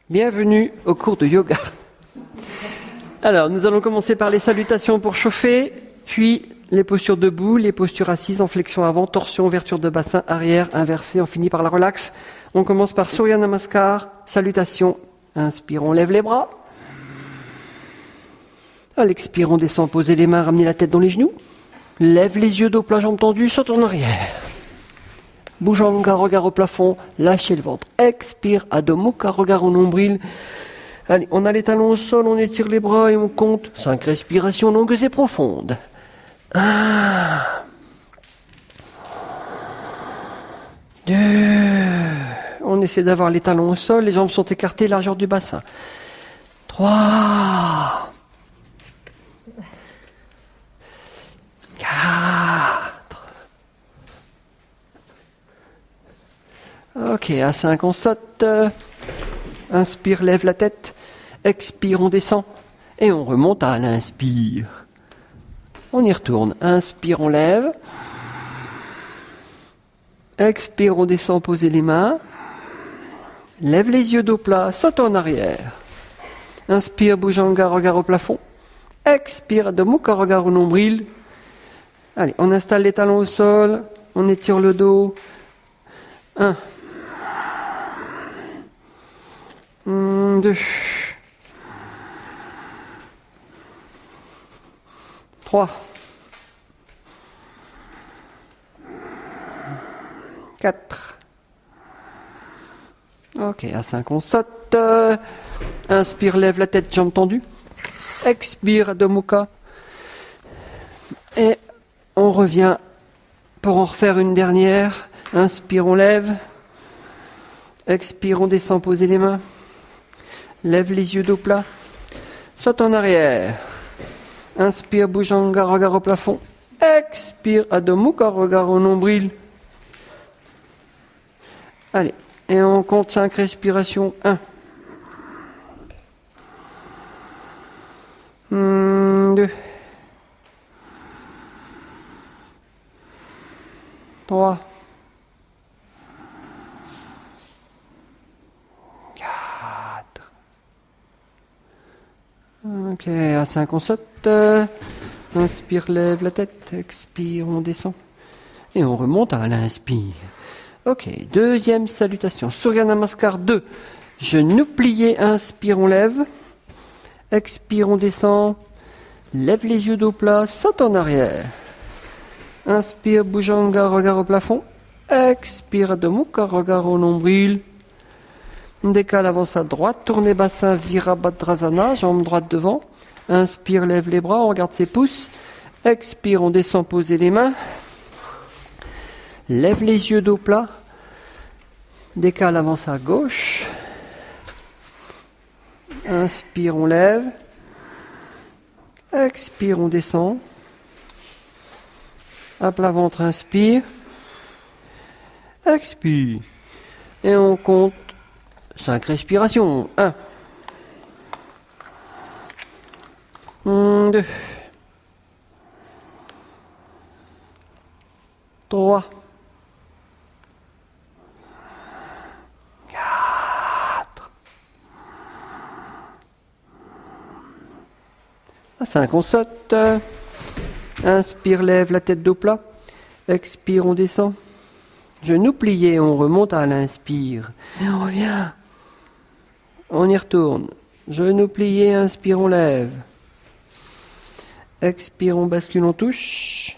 Bienvenue au cours de yoga. Alors, nous allons commencer par les salutations pour chauffer, puis les postures debout, les postures assises en flexion avant, torsion, ouverture de bassin, arrière, inversé, on finit par la relaxe. On commence par Surya Namaskar, salutation. Inspire, on lève les bras. À l'expire, on descend, posez les mains, ramenez la tête dans les genoux. Lève les yeux dos plat, jambes tendues, saute en arrière. Bhujanga, regard au plafond, lâchez le ventre. Expire, Adho Mukha, regard au nombril. Allez, on a les talons au sol, on étire les bras et on compte. 5 respirations longues et profondes. 1, 2. On essaie d'avoir les talons au sol, les jambes sont écartées, largeur du bassin. 3, 4. Ok, à 5, on saute. Inspire, lève la tête. Expire, on descend. Et on remonte à l'inspire. On y retourne. Inspire, on lève. Expire, on descend, posez les mains. Lève les yeux dos plat, saute en arrière. Inspire, Bhujanga, regard au plafond. Expire, Adho Mukha, regard au nombril. Allez, on installe les talons au sol. On étire le dos. 1. 2, 3, 4. Ok, à 5, on saute. Inspire, lève la tête, jambes tendues. Expire, Adho Mukha. Et on revient pour en refaire une dernière. Inspire, on lève. Expire, on descend, posez les mains. Lève les yeux dos plat. Saute en arrière. Inspire, Bhujanga, regard au plafond. Expire, Adho Mukha, regard au nombril. Allez, et on compte 5 respirations. 1. 2. 3. 4. Ok, à 5, on saute. Inspire, lève la tête. Expire, on descend. Et on remonte à l'inspire. Ok, deuxième salutation. Surya Namaskar 2. Genoux pliés, inspire, on lève. Expire, on descend. Lève les yeux dos plat, saute en arrière. Inspire, Bhujanga, regard au plafond. Expire, Adho Mukha, regard au nombril. Décale, avance à droite, tournez bassin, Virabhadrasana, jambe droite devant. Inspire, lève les bras, on regarde ses pouces. Expire, on descend, posez les mains. Lève les yeux dos plat. Décale, avance à gauche. Inspire, on lève. Expire, on descend. À plat ventre, inspire. Expire. Et on compte 5 respirations. 1. 2. 3. 4. À 5, on saute. Inspire, lève la tête dos plat. Expire, on descend. Genoux pliés, on remonte à l'inspire. Et on revient. On y retourne. Genoux pliés, inspire, on lève. Expire, on bascule, on touche.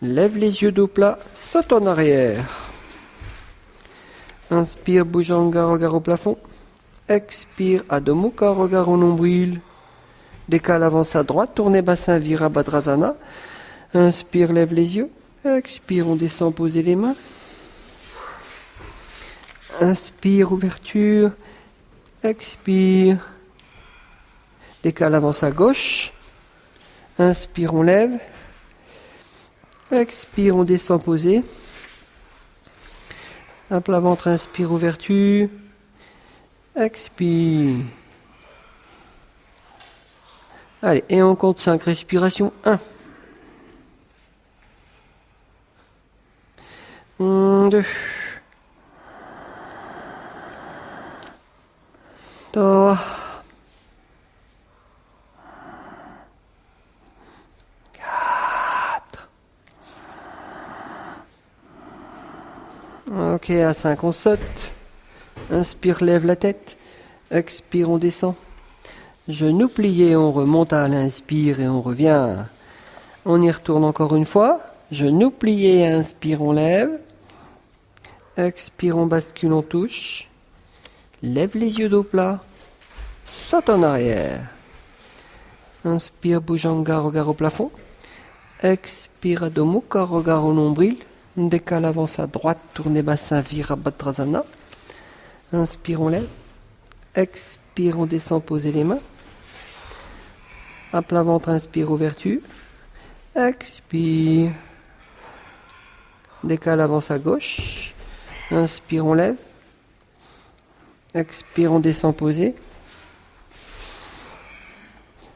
Lève les yeux dos plat, saute en arrière. Inspire, Bhujanga, regard au plafond. Expire, Adho Mukha, regard au nombril. Décale, avance à droite, tournez bassin, Virabhadrasana. Inspire, lève les yeux. Expire, on descend, posez les mains. Inspire, ouverture. Expire. Décale, avance à gauche. Inspire, on lève. Expire, on descend, posé. À plat ventre, inspire, ouverture. Expire. Allez, et on compte 5 respirations. 1. 2. 3, 4. Ok, à 5, on saute. Inspire, lève la tête. Expire, on descend. Genoux pliés, on remonte à l'inspire et on revient. On y retourne encore une fois. Genoux pliés, inspire, on lève. Expire, on bascule, on touche. Lève les yeux dos plat. Saute en arrière. Inspire, Bhujanga, regard au plafond. Expire, Adho Mukha, regard au nombril. Décale, avance à droite, tournez bassin, Virabhadrasana. Inspire, on lève. Expire, on descend, posez les mains. À plat ventre, inspire, ouverture. Expire. Décale, avance à gauche. Inspire, on lève. Expire, on descend, posé.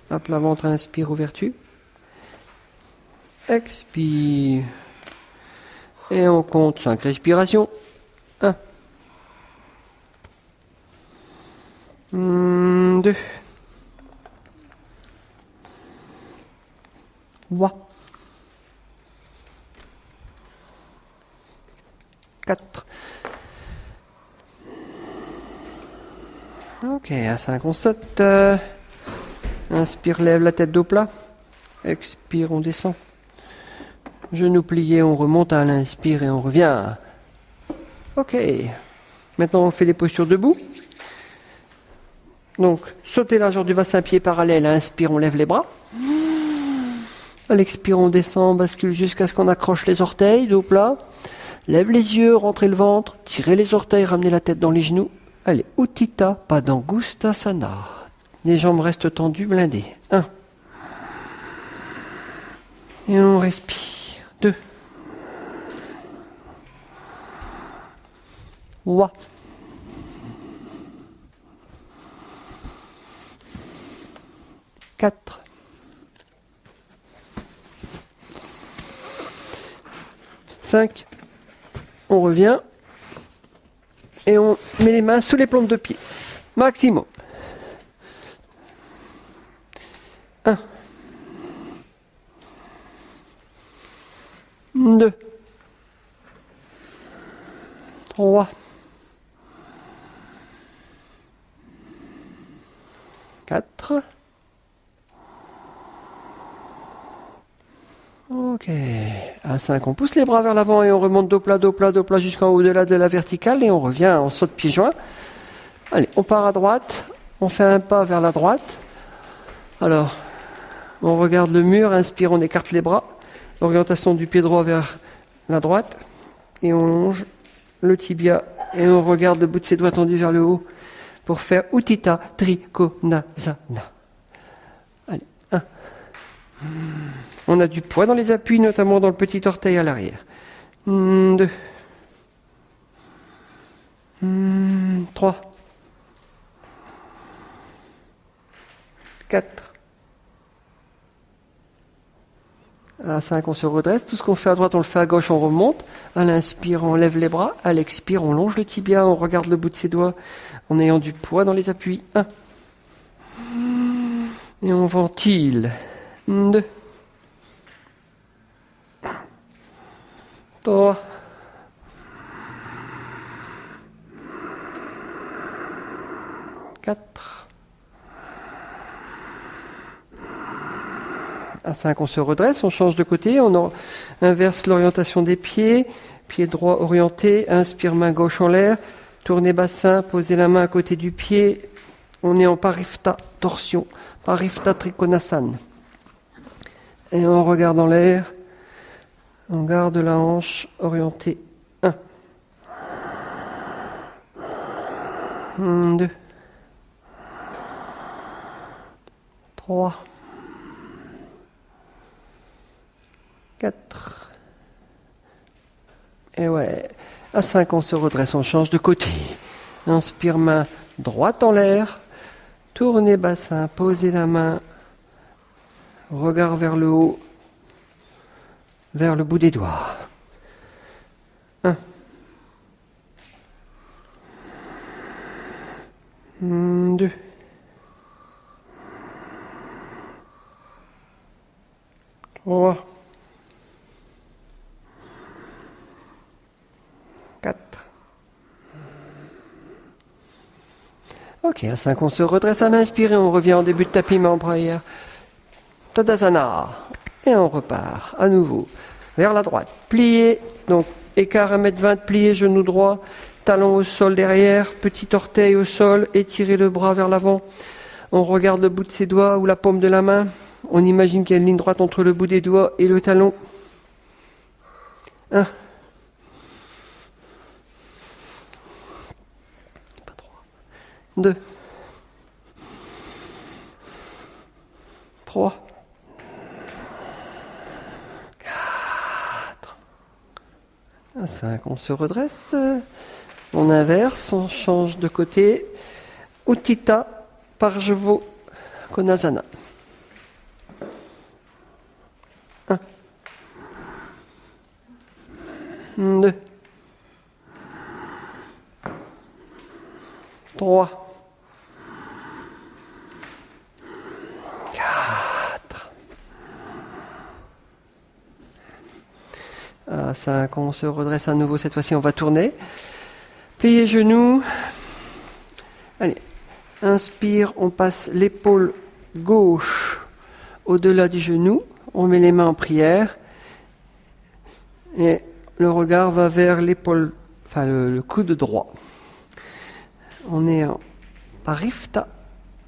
À plat ventre, inspire, ouverture. Expire. Et on compte 5 respirations. 1. 2. 3. 4. Ok, à 5, on saute. Inspire, lève la tête dos plat. Expire, on descend. Genoux pliés, on remonte à l'inspire et on revient. Ok. Maintenant, on fait les postures debout. Donc, sautez la largeur du bassin, pied parallèle. Inspire, on lève les bras. À l'expire, on descend, on bascule jusqu'à ce qu'on accroche les orteils, dos plat. Lève les yeux, rentrez le ventre, tirez les orteils, ramenez la tête dans les genoux. Allez, Utthita Padangusthasana. Les jambes restent tendues, blindées. 1. Et on respire. 2. 3. 4. 5. On revient. Et on met les mains sous les plantes de pied. Maximum. 1. 2. 3. 4. Ok. À 5, on pousse les bras vers l'avant et on remonte dos plat, jusqu'en au-delà de la verticale et on revient, on saute pieds joints. Allez, on part à droite, on fait un pas vers la droite. Alors, on regarde le mur, inspire, on écarte les bras. L'orientation du pied droit vers la droite. Et on longe le tibia et on regarde le bout de ses doigts tendus vers le haut pour faire Utthita Trikonasana. Allez, 1. On a du poids dans les appuis, notamment dans le petit orteil à l'arrière. 2. 3. 4. À 5, on se redresse. Tout ce qu'on fait à droite, on le fait à gauche, on remonte. À l'inspire, on lève les bras. À l'expire, on longe le tibia, on regarde le bout de ses doigts en ayant du poids dans les appuis. 1. Et on ventile. 2. 3. 4. À 5, on se redresse, on change de côté, on inverse l'orientation des pieds, pied droit orienté, inspire main gauche en l'air, tournez bassin, posez la main à côté du pied, on est en Parifta, torsion, Parifta Trikonasana. Et on regarde en l'air, on garde la hanche orientée. 1. 2. 3. 4. Et ouais, à 5, on se redresse, on change de côté. Inspire, main droite en l'air. Tournez bassin, posez la main. Regard vers le haut, vers le bout des doigts. 1. 2. 2, 3, 4. Ok, à 5, on se redresse à l'inspire et on revient en début de tapis main en prière. Tadasana. Et on repart à nouveau vers la droite. Plié, donc écart 1m20, plié, genou droit, talon au sol derrière, petit orteil au sol, étirer le bras vers l'avant. On regarde le bout de ses doigts ou la paume de la main. On imagine qu'il y a une ligne droite entre le bout des doigts et le talon. 1. 2. 3. 4. À 5, on se redresse. On inverse, on change de côté. Utthita Parshvo Konasana. 1. 2. 3. 4. À 5, on se redresse à nouveau. Cette fois-ci, on va tourner. Plier genoux. Allez. Inspire, on passe l'épaule gauche au-delà du genou. On met les mains en prière. Et le regard va vers l'épaule, enfin le coude droit. On est en Parifta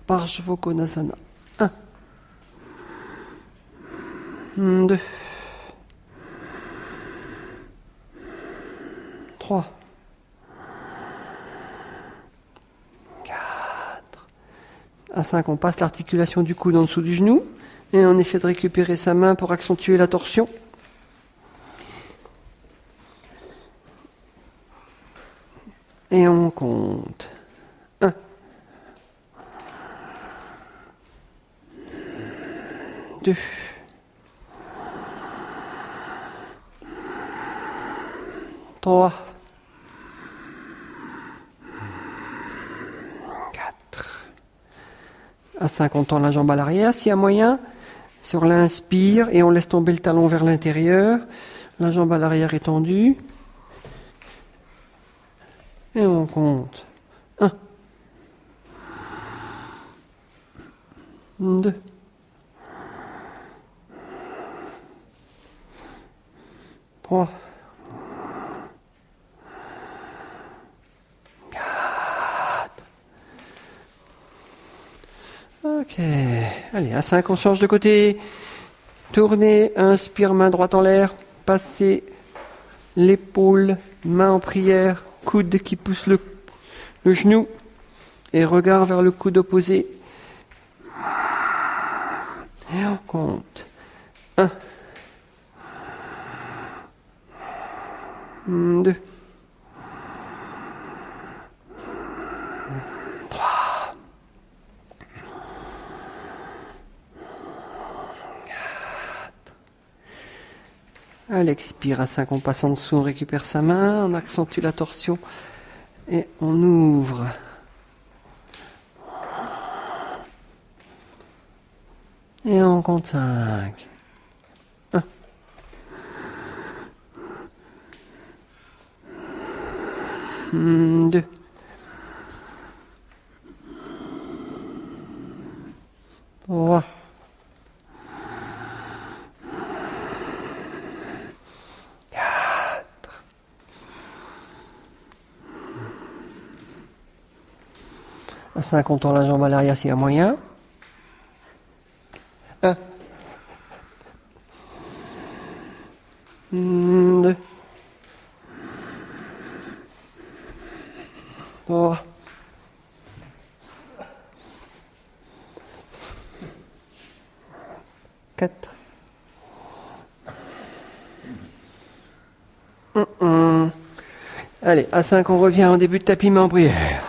Parshvo Konasana. 1. 2. 3. 4. À 5, on passe l'articulation du coude en dessous du genou et on essaie de récupérer sa main pour accentuer la torsion. Et on compte. 1. 2. 3. 4. À 5, on tend la jambe à l'arrière s'il y a moyen. Sur l'inspire et on laisse tomber le talon vers l'intérieur. La jambe à l'arrière est tendue. Et on compte. 1. 2. 3. 4. Ok. Allez, à 5, on change de côté. Tournez, inspire, main droite en l'air. Passez l'épaule, main en prière. Coude qui pousse le genou et regard vers le coude opposé. Et on compte. 1. 2. 3. 4. À l'expire, à 5, on passe en dessous, on récupère sa main, on accentue la torsion et on ouvre. Et on compte 5. 1. 2. 3. 4. À 5, on tend la jambe à l'arrière s'il y a moyen. 1. 2. 3. 4. Allez, à 5, on revient en début de tapis main en prière.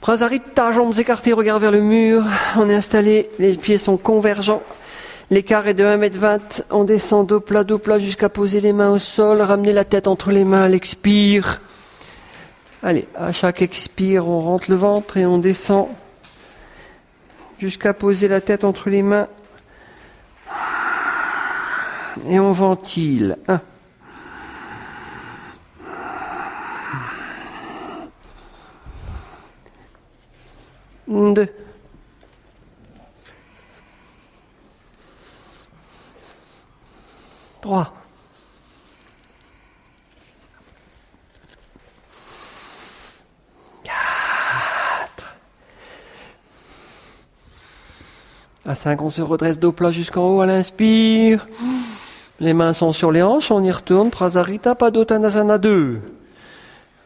Prasarita, jambes écartées, regard vers le mur. On est installé, les pieds sont convergents. L'écart est de 1m20. On descend dos plat jusqu'à poser les mains au sol. Ramener la tête entre les mains à l'expire. Allez, à chaque expire, on rentre le ventre et on descend jusqu'à poser la tête entre les mains. Et on ventile. 1. 2. 3. 4. À 5, on se redresse dos plat jusqu'en haut à l'inspire. Les mains sont sur les hanches, on y retourne. Prasarita Padottanasana 2.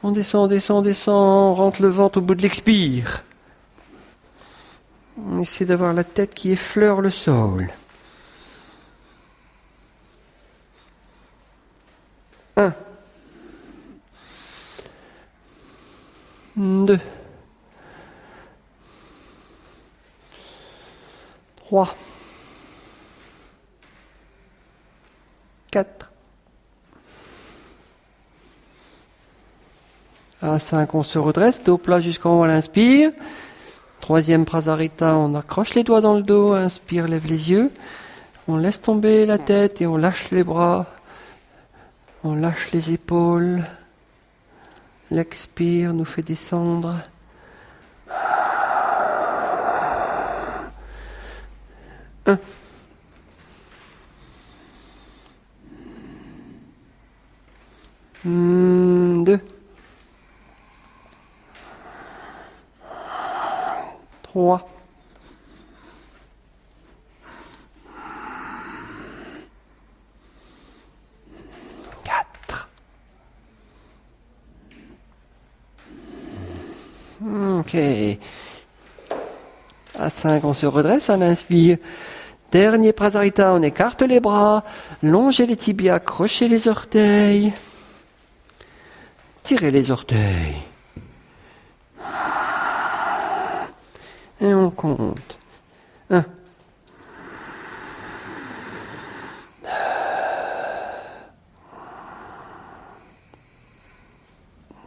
On descend, descend, descend, on rentre le ventre au bout de l'expire. On essaie d'avoir la tête qui effleure le sol. 1. 2. 3. 4. À 5, on se redresse, dos plat jusqu'en haut à l'inspire. 3e Prasarita, on accroche les doigts dans le dos, inspire, lève les yeux. On laisse tomber la tête et on lâche les bras. On lâche les épaules. L'expire nous fait descendre. 1. 2. 3. 4. Ok. À 5, on se redresse à l'inspire. Dernier Prasarita, on écarte les bras, longez les tibias, accrochez les orteils. Tirez les orteils. Et on compte. 1. 2.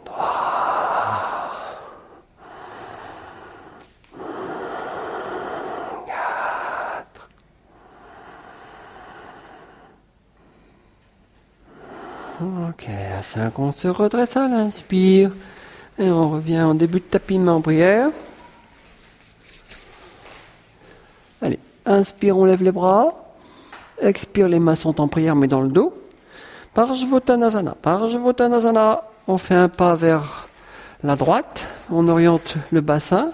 3. 4. Ok, à 5, on se redresse à l'inspire. Et on revient en début de tapis main en prière. Allez, inspire, on lève les bras. Expire, les mains sont en prière mais dans le dos. Parsvottanasana. Parsvottanasana. On fait un pas vers la droite. On oriente le bassin.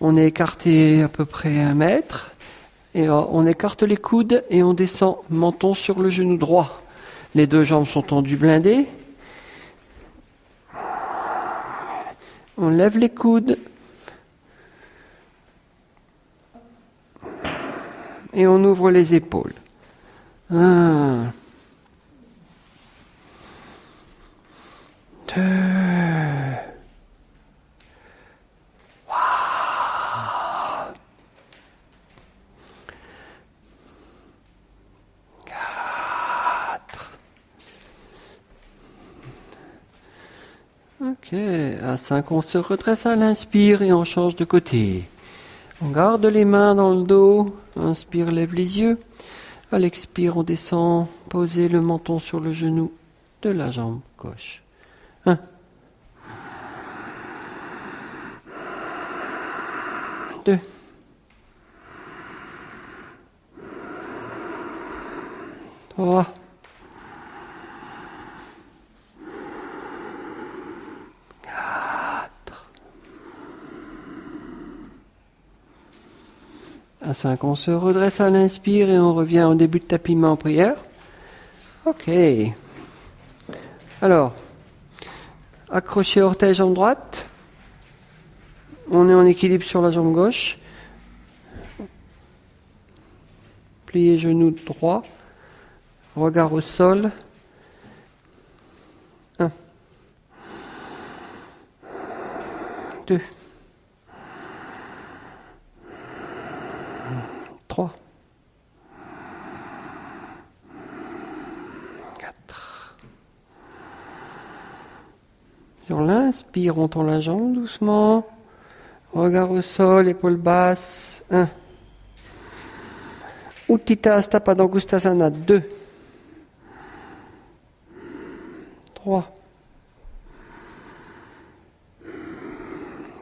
On est écarté à peu près 1 mètre. Et on écarte les coudes et on descend menton sur le genou droit. Les 2 jambes sont tendues, blindées. On lève les coudes. Et on ouvre les épaules. 1. 2. 3. 4. Ok, à 5, on se redresse à l'inspire et on change de côté. On garde les mains dans le dos, inspire, lève les yeux. À l'expire, on descend, posez le menton sur le genou de la jambe gauche. 1. 2. 3. 4. À 5, on se redresse à l'inspire et on revient au début de tapis main en prière. Ok. Alors, accrochez orteil jambe droite. On est en équilibre sur la jambe gauche. Pliez genou droit. Regard au sol. 1. 2. 3. 4. Sur l'inspire, on tend la jambe doucement. Regard au sol, épaule basse. 1. Utthita Hasta Padangusthasana. 2. 3.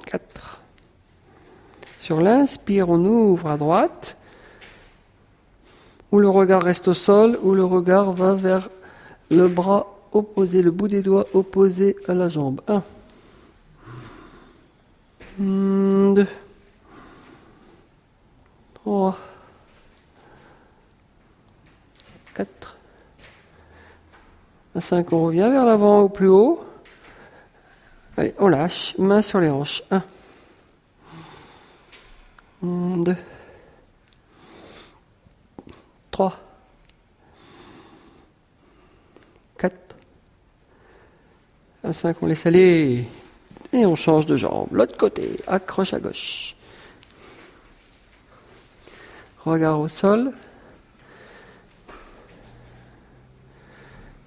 4. Sur l'inspire, on ouvre à droite. Où le regard reste au sol, où le regard va vers le bras opposé, le bout des doigts opposé à la jambe. 1. 2. 3. 4. À 5, on revient vers l'avant au plus haut. Allez, on lâche, main sur les hanches. 1. 2. 3. 4. À 5, on laisse aller. Et on change de jambe. L'autre côté, accroche à gauche. Regard au sol.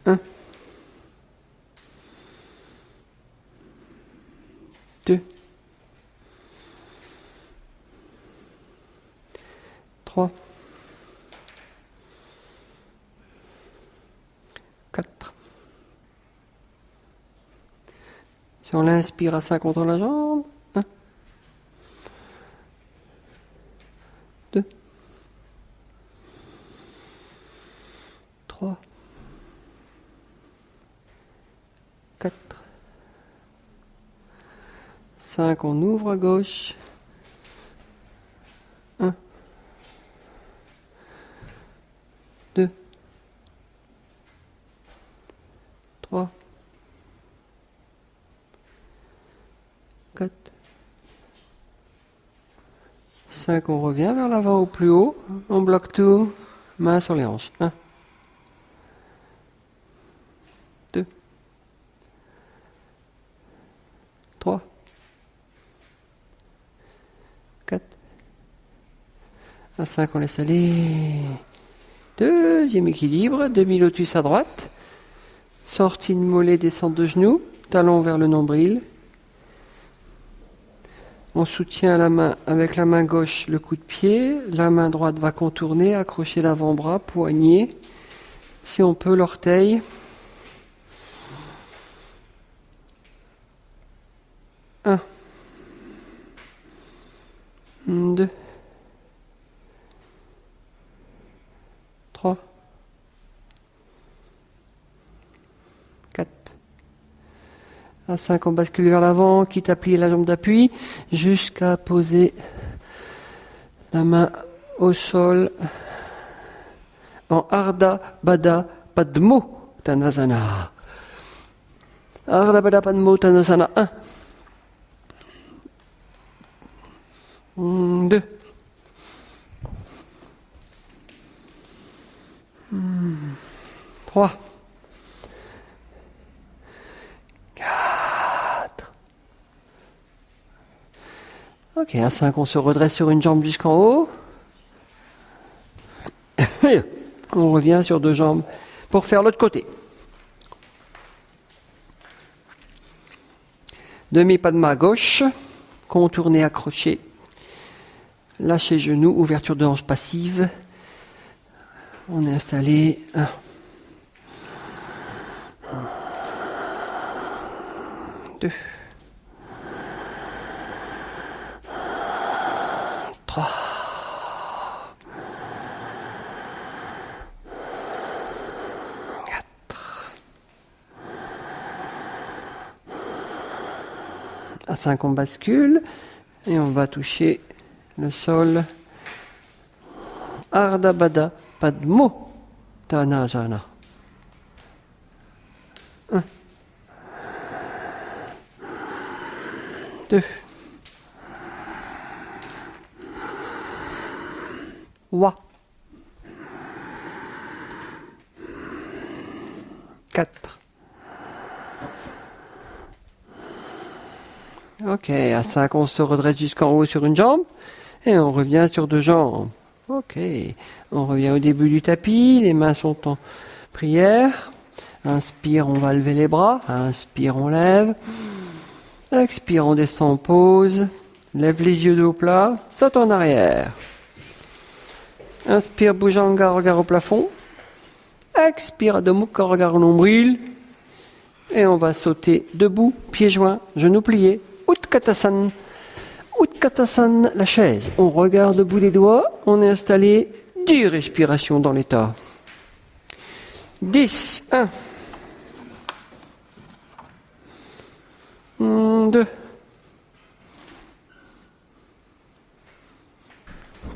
1. 2. 3. 4. Si on l'inspire à 5 contre la jambe. 1. 2. 3. 4. 5, on ouvre à gauche. 1. 2. 3. 4. 5, on revient vers l'avant au plus haut. On bloque tout. Main sur les hanches. 1. 2. 3. 4. À 5, on laisse aller. Deuxième équilibre. Demi-lotus à droite. Sortie de mollet, descente de genoux. Talon vers le nombril. On soutient la main avec la main gauche le coup de pied. La main droite va contourner, accrocher l'avant-bras, poignet. Si on peut, l'orteil. 1. 2. 3. 4. À 5, on bascule vers l'avant, quitte à plier la jambe d'appui, jusqu'à poser la main au sol en Ardha Baddha Padmo Tanasana. Ardha Baddha Padmo Tanasana. 1. 2. 3. 4. Ok, à 5, on se redresse sur une jambe jusqu'en haut. On revient sur deux jambes pour faire l'autre côté. Demi-padma à gauche, contourner, accroché. Lâcher genou, ouverture de hanche passive. On est installé. 1. 2. 3. 4. À 5, on bascule et on va toucher le sol. Ardha Baddha Padmo Tanasana. 1. 2. 3. 4. Ok, à 5, on se redresse jusqu'en haut sur une jambe et on revient sur deux jambes. Ok, on revient au début du tapis, les mains sont en prière. Inspire, on va lever les bras. Inspire, on lève. Expire, on descend, on pose. Lève les yeux dos plat, saute en arrière. Inspire, Bhujanga, regard au plafond. Expire, Adho Mukha, regard au nombril. Et on va sauter debout, pieds joints, genoux pliés. Utkatasana. Utkatasana, la chaise. On regarde le bout des doigts, on est installé. 10 respirations dans l'état. 10, 1. 2.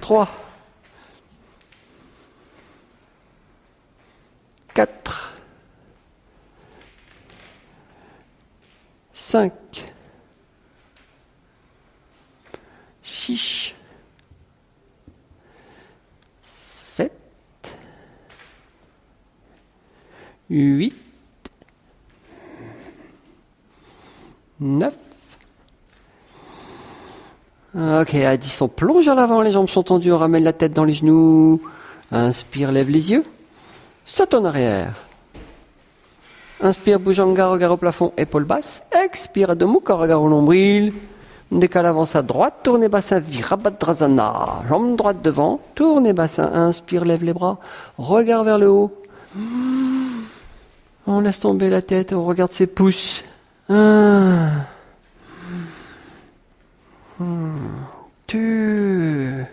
3. 4. 5. 6. 7. 8. 9. Ok, à 10, on plonge à l'avant, les jambes sont tendues, on ramène la tête dans les genoux. Inspire, lève les yeux. Saute en arrière. Inspire, Bhujanga, regard au plafond, épaules basses. Expire, Adho Mukha, regard au nombril. Décale avance à droite, tournez bassin, Virabhadrasana. Jambe droite devant, tournez bassin. Inspire, lève les bras. Regard vers le haut. On laisse tomber la tête, on regarde ses pouces. 1. 2.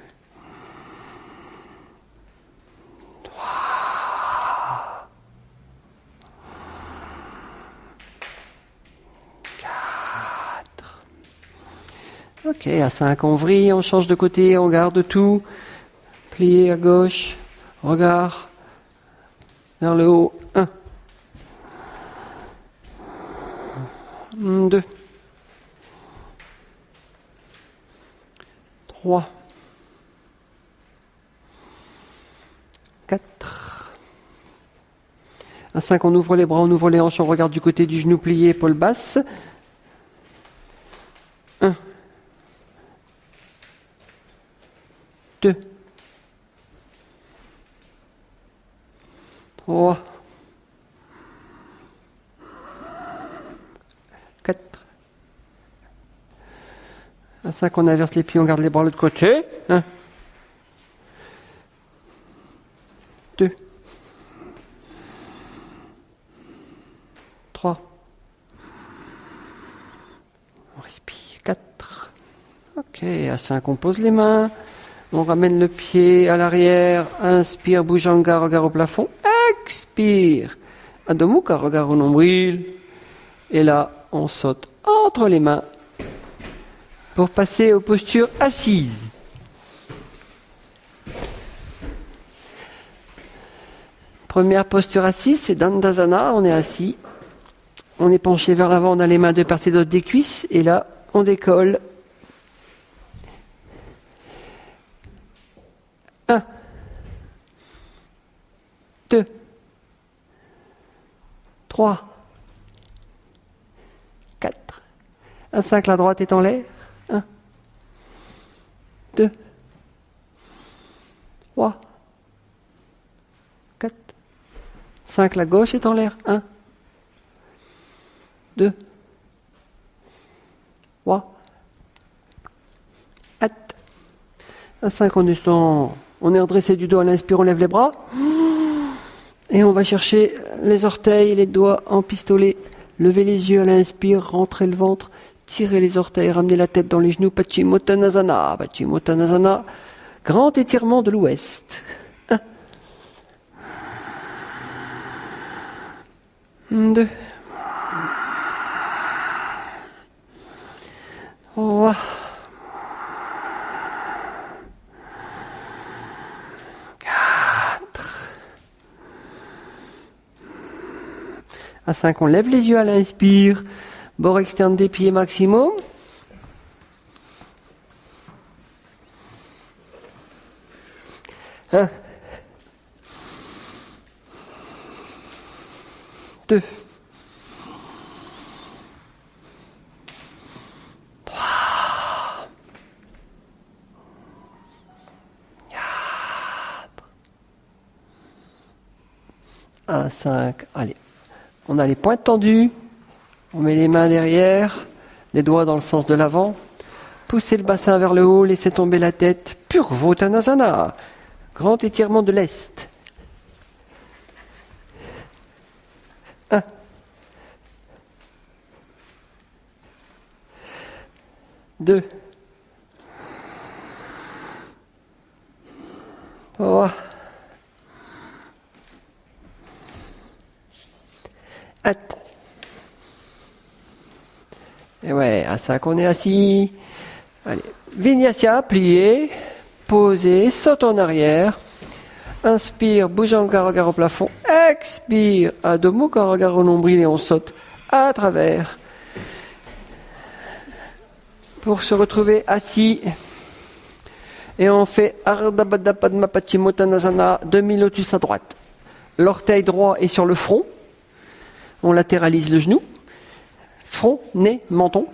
3. 4. Ok, à 5, on vrille, on change de côté, on garde tout. Plié à gauche, regard vers le haut. 1. 2. 3. 4. À 5, on ouvre les bras, on ouvre les hanches, on regarde du côté du genou plié, épaule basse. 1. 2. 3. 4. À 5, on inverse les pieds, on garde les bras de l'autre côté. 1. 2. 3. On respire. 4. Ok, à 5, on pose les mains. On ramène le pied à l'arrière. Inspire, Bhujanga, regard au plafond. Expire. Adho Mukha, regard au nombril. Et là, on saute entre les mains pour passer aux postures assises. Première posture assise, c'est Dandasana. On est assis. On est penché vers l'avant, on a les mains de part et d'autre des cuisses. Et là, on décolle. 1. 2. 3. 4. À 5, la droite est en l'air. 1. 2. 3. 4. 5, la gauche est en l'air. 1. 2. 3. 4. À 5, on descend. On est redressé du dos à l'inspire, on lève les bras. Et on va chercher les orteils, les doigts en pistolet. Levez les yeux à l'inspire, rentrez le ventre, tirez les orteils, ramenez la tête dans les genoux. Paschimottanasana. Paschimottanasana. Grand étirement de l'ouest. 1. 2. 3. 4. À 5, on lève les yeux à l'inspire. Bord externe des pieds maximum. 1. 2. 3. 4. À 5. Allez. On a les poings tendus. On met les mains derrière. Les doigts dans le sens de l'avant. Poussez le bassin vers le haut, laissez tomber la tête. Purvottanasana. Grand étirement de l'Est. 1. 2. 3. 4. Et ouais, à 5, on est assis. Allez, Vinyasa, plié, posé, saute en arrière. Inspire, bougeant le corps au plafond. Expire, Adho Mukha, regard au nombril et on saute à travers. Pour se retrouver assis. Et on fait Ardha Baddha Padma Paschimottanasana, demi-lotus à droite. L'orteil droit est sur le front. On latéralise le genou. Front, nez, menton.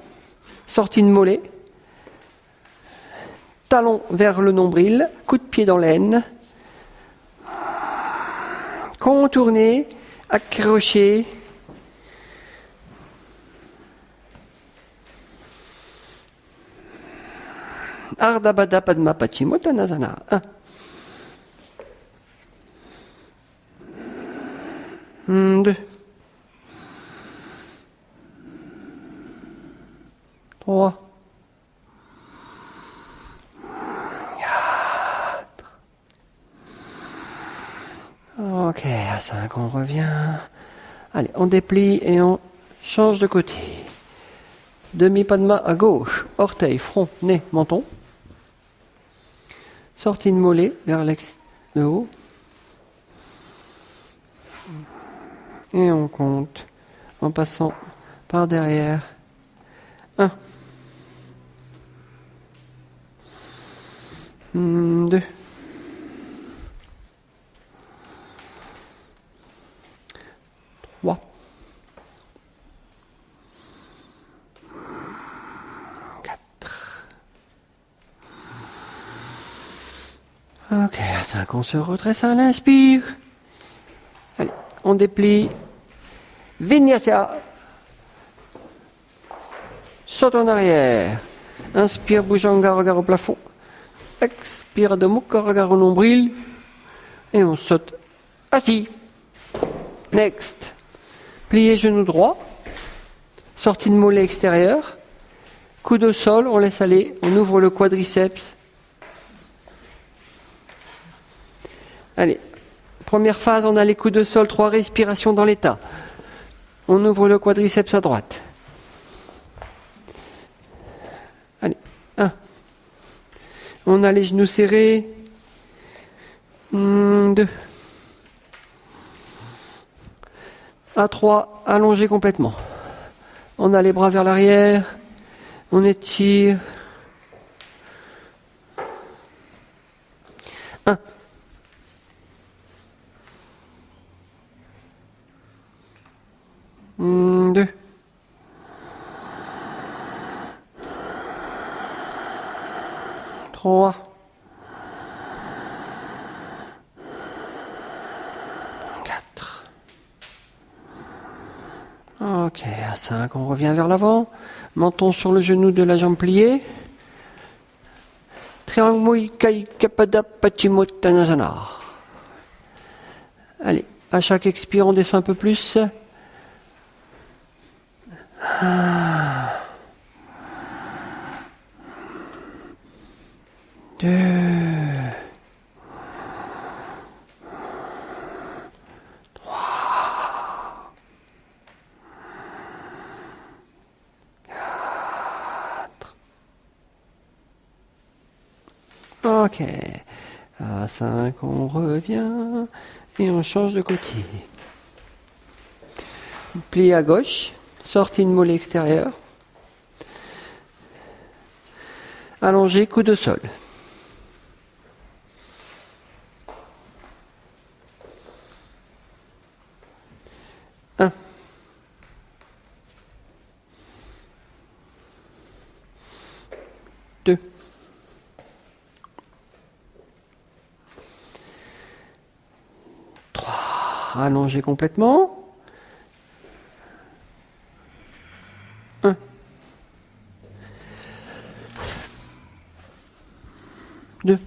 Sortie de mollet. Talon vers le nombril. Coup de pied dans l'aine. Contourner. Accrocher. Ardha Baddha Padma Paschimottanasana. 1. 2. 3. 4. Ok, à 5, on revient. Allez, on déplie et on change de côté. Demi-padma à gauche, orteil, front, nez, menton. Sortie de mollet vers le haut. Et on compte en passant par derrière. 1. 2. 3. 4. Ok, à 5, on se redresse à l'inspire. Allez, on déplie. Vinyasa. Saute en arrière. Inspire, Bhujanga, regard au plafond. Expire, Adho Mukha, regard au nombril. Et on saute assis. Next. Plié genou droit. Sortie de mollet extérieur. Coude au sol, on laisse aller. On ouvre le quadriceps. Allez. Première phase, on a les coudes au sol, 3 respirations dans l'état. On ouvre le quadriceps à droite. Allez, 1. On a les genoux serrés. 2. À 3, allongé complètement. On a les bras vers l'arrière. On étire. 1. 2. 3. 4. Ok, à 5, on revient vers l'avant. Menton sur le genou de la jambe pliée. Triangle Mui Kai Kapada Paschimottanasana. Allez, à chaque expire, on descend un peu plus. 2. 3. 4. Ok. À 5, on revient et on change de côté. Plie à gauche, sortie de mollet extérieur. Allongé, coude au sol. 1. 2. 3. Allongé complètement. 1. 2.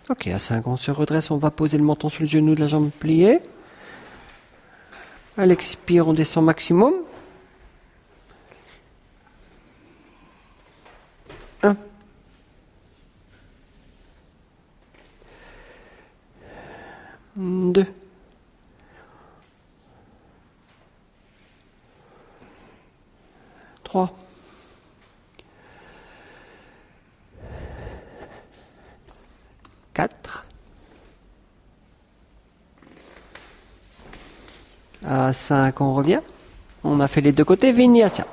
Ok, à 5, on se redresse, on va poser le menton sur le genou de la jambe pliée. À l'expire, on descend maximum. 1. 2. 3. 4. À 5, on revient. On a fait les deux côtés. Vinyasa.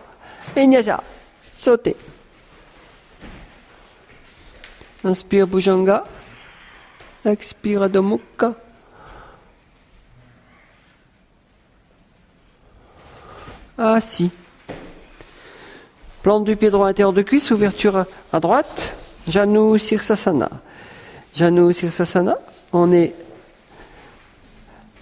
Vinyasa. Sauter. Inspire Bhujanga. Expire Adho Mukha. Assis. Plante du pied droit intérieur de cuisse, ouverture à droite. Janu Sirsasana. Janu Sirsasana. On est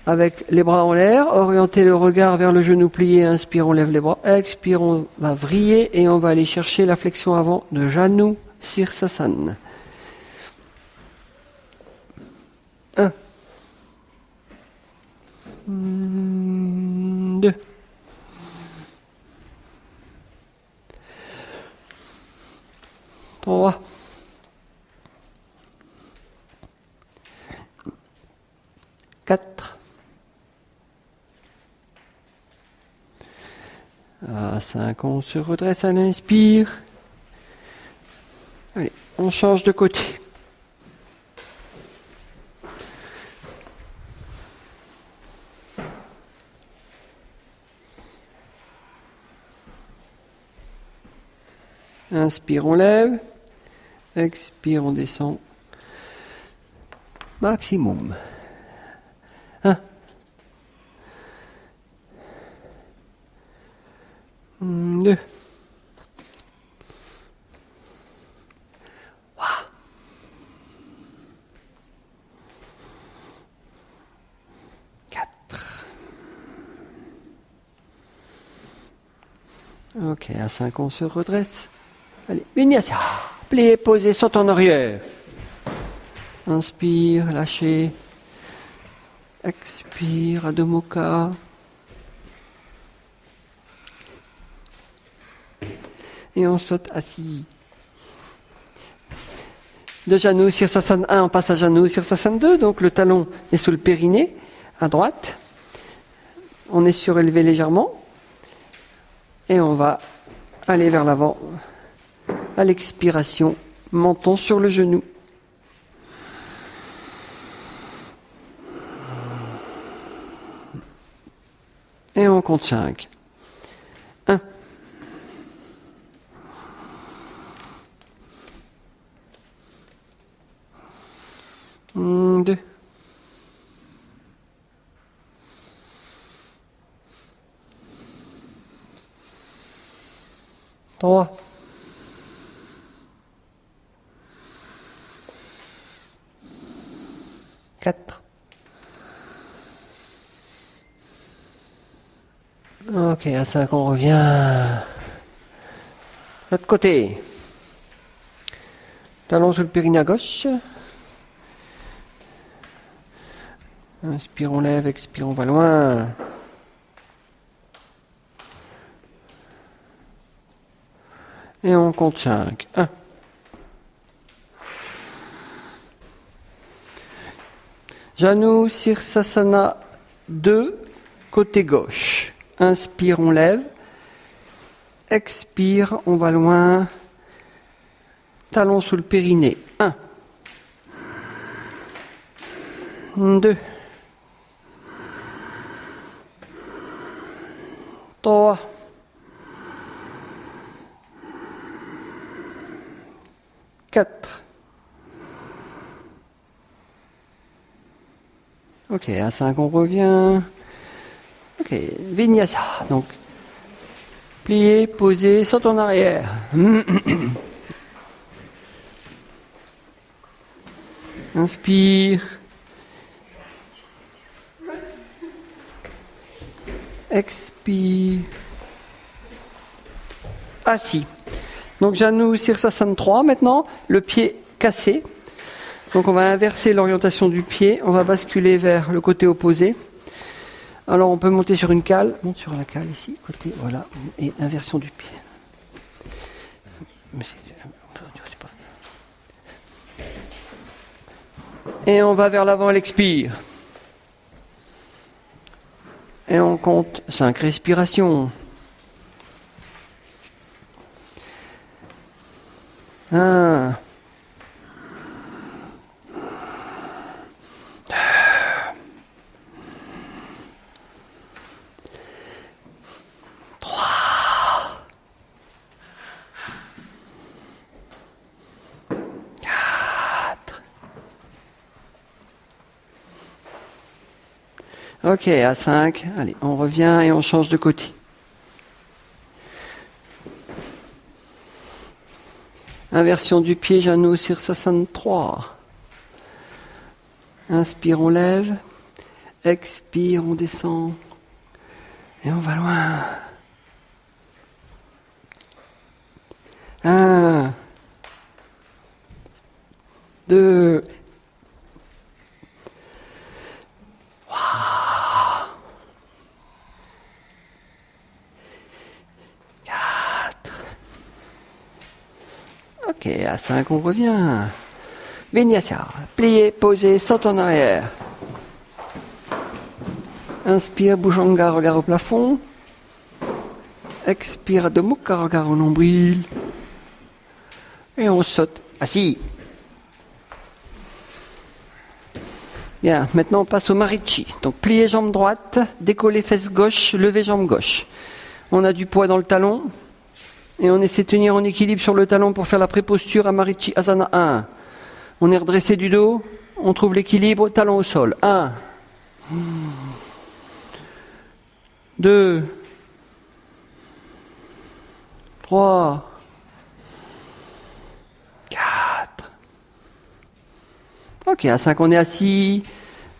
avec les bras en l'air, orienter le regard vers le genou plié, inspire, on lève les bras, expire, on va vriller et on va aller chercher la flexion avant de Janu Sirsasana. 1. 2. 3. 4. À 5, on se redresse à l'inspire. Allez, on change de côté. Inspire, on lève. Expire, on descend. Maximum. 1. 2. 4. Ok, à 5, on se redresse. Allez, Vinyasa. Plié, posé, saute en arrière. Inspire, lâchez. Expire, Adho Mukha. Et on saute assis. De Janu Sirsasana 1, on passe à Janu Sirsasana 2. Donc le talon est sous le périnée, à droite. On est surélevé légèrement. Et on va aller vers l'avant. À l'expiration, menton sur le genou. Et on compte 5. 1. 2. 3. 4. Ok, à 5, on revient. L'autre côté. Talon sur le périnée à gauche. Inspire, on lève, expire, on va loin. Et on compte 5. 1. Janu Sirsasana 2, côté gauche. Inspire, on lève. Expire, on va loin. Talon sous le périnée. 1. 2. 3. 4. Ok, à 5, on revient. Ok, Vinyasa. Donc, plié, posé, saute en arrière. Inspire. Expire. Assis. Donc Janu Sirsasana 3 maintenant, le pied cassé. Donc on va inverser l'orientation du pied, on va basculer vers le côté opposé. Alors on peut monter sur une cale, monte sur la cale ici, côté, voilà, et inversion du pied. Et on va vers l'avant, elle expire. Et on compte 5 respirations. 1. 3. 4. Ok, à 5. Allez, on revient et on change de côté. Inversion du pied, Janu Sirsasana 3. Inspire, on lève. Expire, on descend. Et on va loin. 1. 2. 3. 4. Ok, à 5, on revient. Vinyasa. Plié, posé, saute en arrière. Inspire, Bhujanga, regard au plafond. Expire, Adho Mukha, regard au nombril. Et on saute assis. Bien, maintenant on passe au Marichi. Donc plier jambe droite, décoller fesse gauche, lever jambe gauche. On a du poids dans le talon. Et on essaie de tenir en équilibre sur le talon pour faire la préposture à Marichi Asana 1. On est redressé du dos, on trouve l'équilibre, talon au sol. 1. 2. 3. 4. Ok, à 5, on est assis.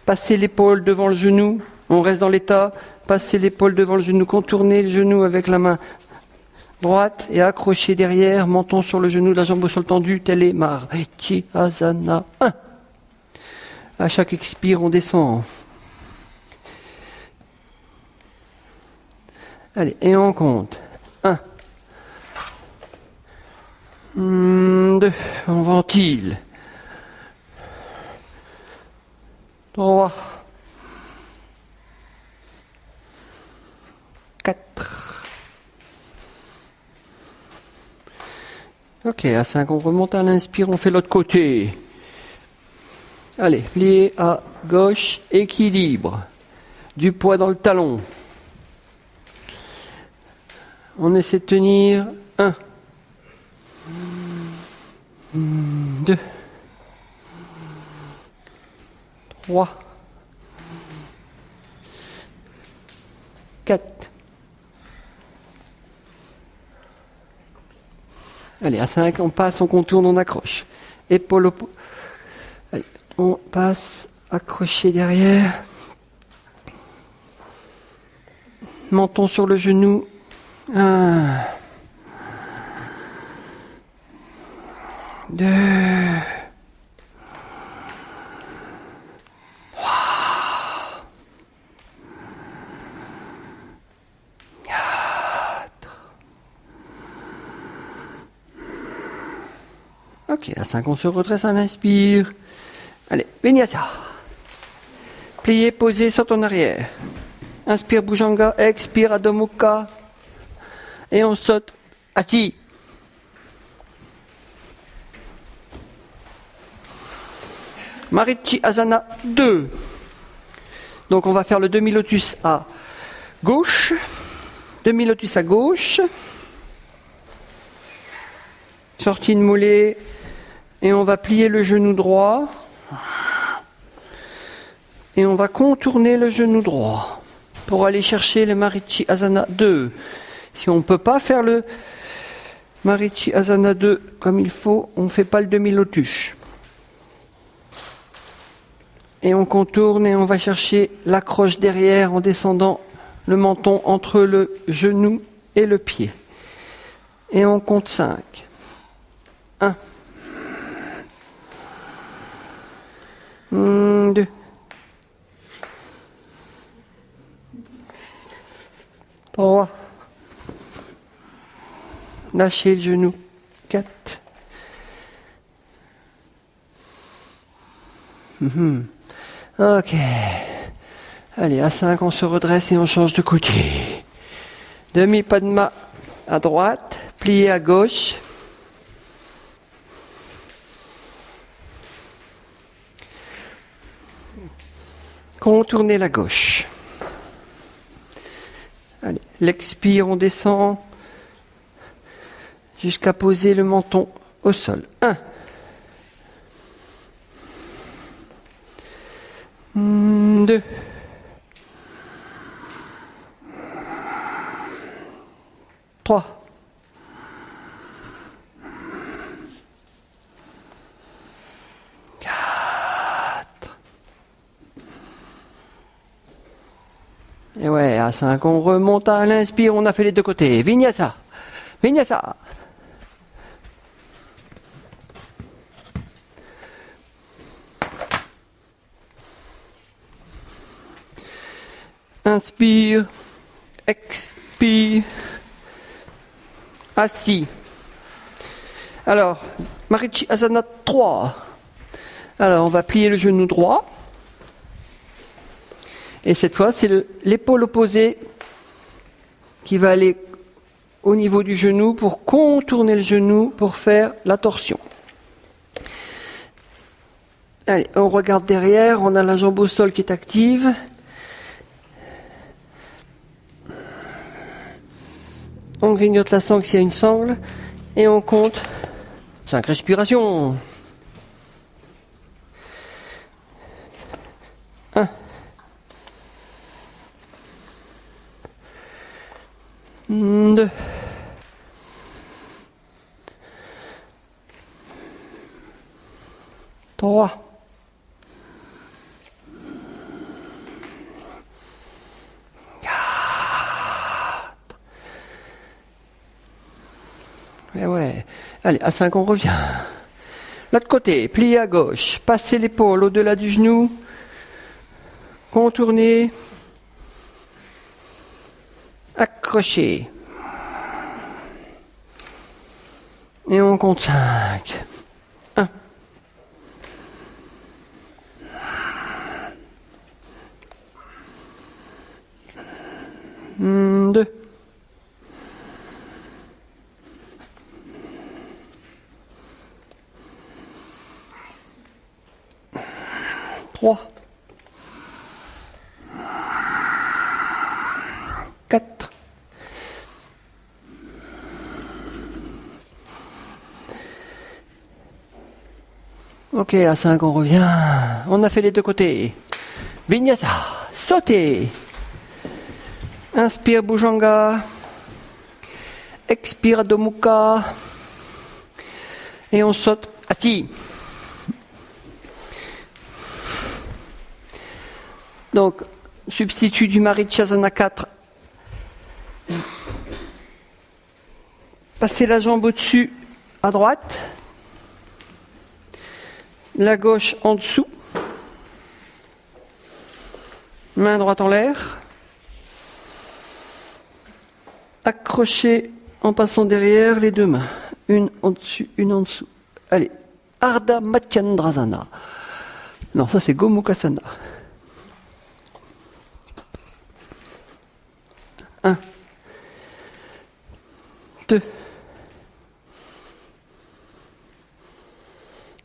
Passez l'épaule devant le genou. On reste dans l'état. Passez l'épaule devant le genou. Contournez le genou avec la main droite et accrochez derrière. Menton sur le genou, la jambe au sol tendue. Tel est Marichi Asana 1. À chaque expire, on descend. Allez, et on compte. 1. 2. On ventile. 3. 4. Ok, à 5, on remonte à l'inspire, on fait l'autre côté. Allez, plié à gauche, équilibre. Du poids dans le talon. On essaie de tenir. 1. 2. 3. 4. Allez, à 5, on passe, on contourne, on accroche. Épaule au... Allez, on passe, accroché derrière. Menton sur le genou. 1. 2. 3. 4. Ok, à 5, on se redresse, on inspire. Allez, Vinyasa. Plié, posé, saute en arrière. Inspire, Bhujanga, expire, Adho Mukha. Et on saute assis. Marichi Asana 2. Donc on va faire le demi-lotus à gauche. Demi-lotus à gauche. Sortie de mollet. Et on va plier le genou droit. Et on va contourner le genou droit pour aller chercher le Marichi Asana 2. Si on ne peut pas faire le Marichi Asana 2 comme il faut, on ne fait pas le demi-lotus. Et on contourne et on va chercher l'accroche derrière en descendant le menton entre le genou et le pied. Et on compte 5. 1. 2. 3. Lâchez le genou. 4. Ok. Allez, à 5, on se redresse et on change de côté. Demi-padma à droite, plié à gauche. Contournez la gauche. Allez, l'expire, on descend jusqu'à poser le menton au sol. 1. 2. 3. 4. Et ouais, à 5, on remonte à l'inspire, on a fait les deux côtés. Vinyasa. Vinyasa. Inspire, expire, assis. Alors, Marichi Asana 3. Alors, on va plier le genou droit. Et cette fois, c'est l'épaule opposée qui va aller au niveau du genou pour contourner le genou pour faire la torsion. Allez, on regarde derrière, on a la jambe au sol qui est active. On grignote la sangle s'il y a une sangle. Et on compte 5 respirations. 1. 2. 3. 4. Et ouais. Allez, à 5, on revient. L'autre côté, plié à gauche. Passez l'épaule au-delà du genou. Contournez. Accrochez. Et on compte 5. 1. 2. 3. 4. 'Ok, à 5, on revient. On a fait les deux côtés. Vinyasa, sautez. Inspire Bhujanga. Expire Adho Mukha. Et on saute assis. Donc, substitut du Marichasana 4. Passez la jambe au-dessus à droite. La gauche en dessous. Main droite en l'air. Accrochez en passant derrière les deux mains. Une en dessus, une en dessous. Allez. Ardha Matsyendrasana. Non, ça c'est Gomukhasana. 1. 2.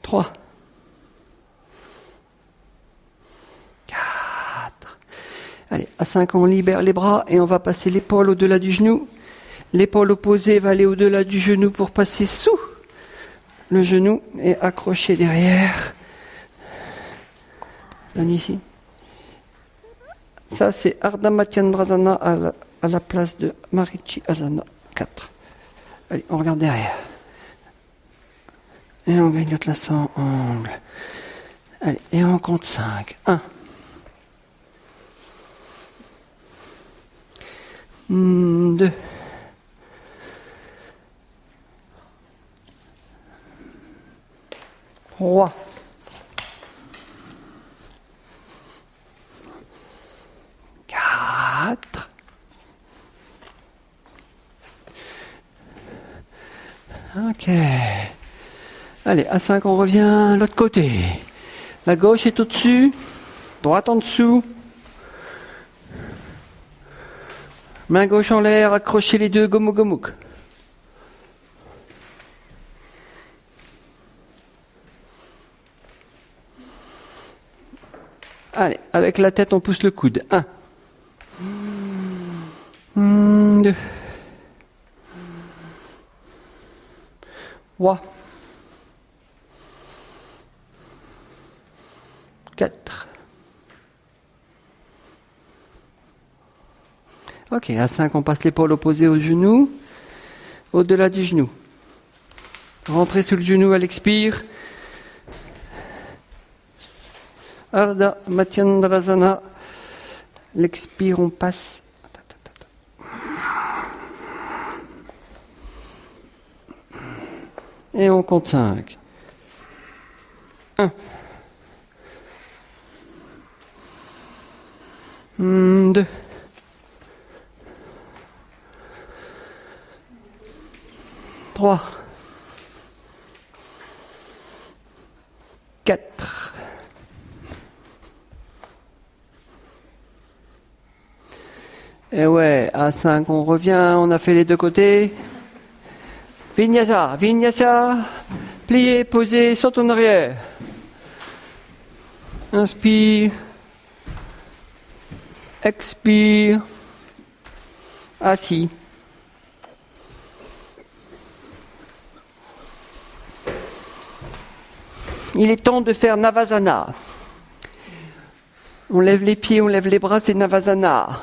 3. 4. Allez, à 5, on libère les bras et on va passer l'épaule au-delà du genou. L'épaule opposée va aller au-delà du genou pour passer sous le genou et accrocher derrière. Donne ici. Ça, c'est Ardha Matsyendrasana à la place de Marichi Asana 4. Allez, on regarde derrière. Et on grignote la sangle. Allez, et on compte 5. 1. 2. 3. 4. Ok. Allez, à 5, on revient à l'autre côté. La gauche est au-dessus, droite en dessous. Main gauche en l'air, accrochez les deux, gomouk gomouk. Allez, avec la tête, on pousse le coude. 1. 2. 3. 4. Ok, à 5, on passe l'épaule opposée au genou, au-delà du genou. Rentrez sous le genou, elle expire. Ardha Matsyendrasana. L'expire, on passe. Et on compte 5. 1. 2. 3. 4. Et ouais, à 5, on revient, on a fait les deux côtés. Vinyasa, Vinyasa, plié, posé, saute en arrière. Inspire. Expire. Assis. Il est temps de faire Navasana. On lève les pieds, on lève les bras, c'est Navasana.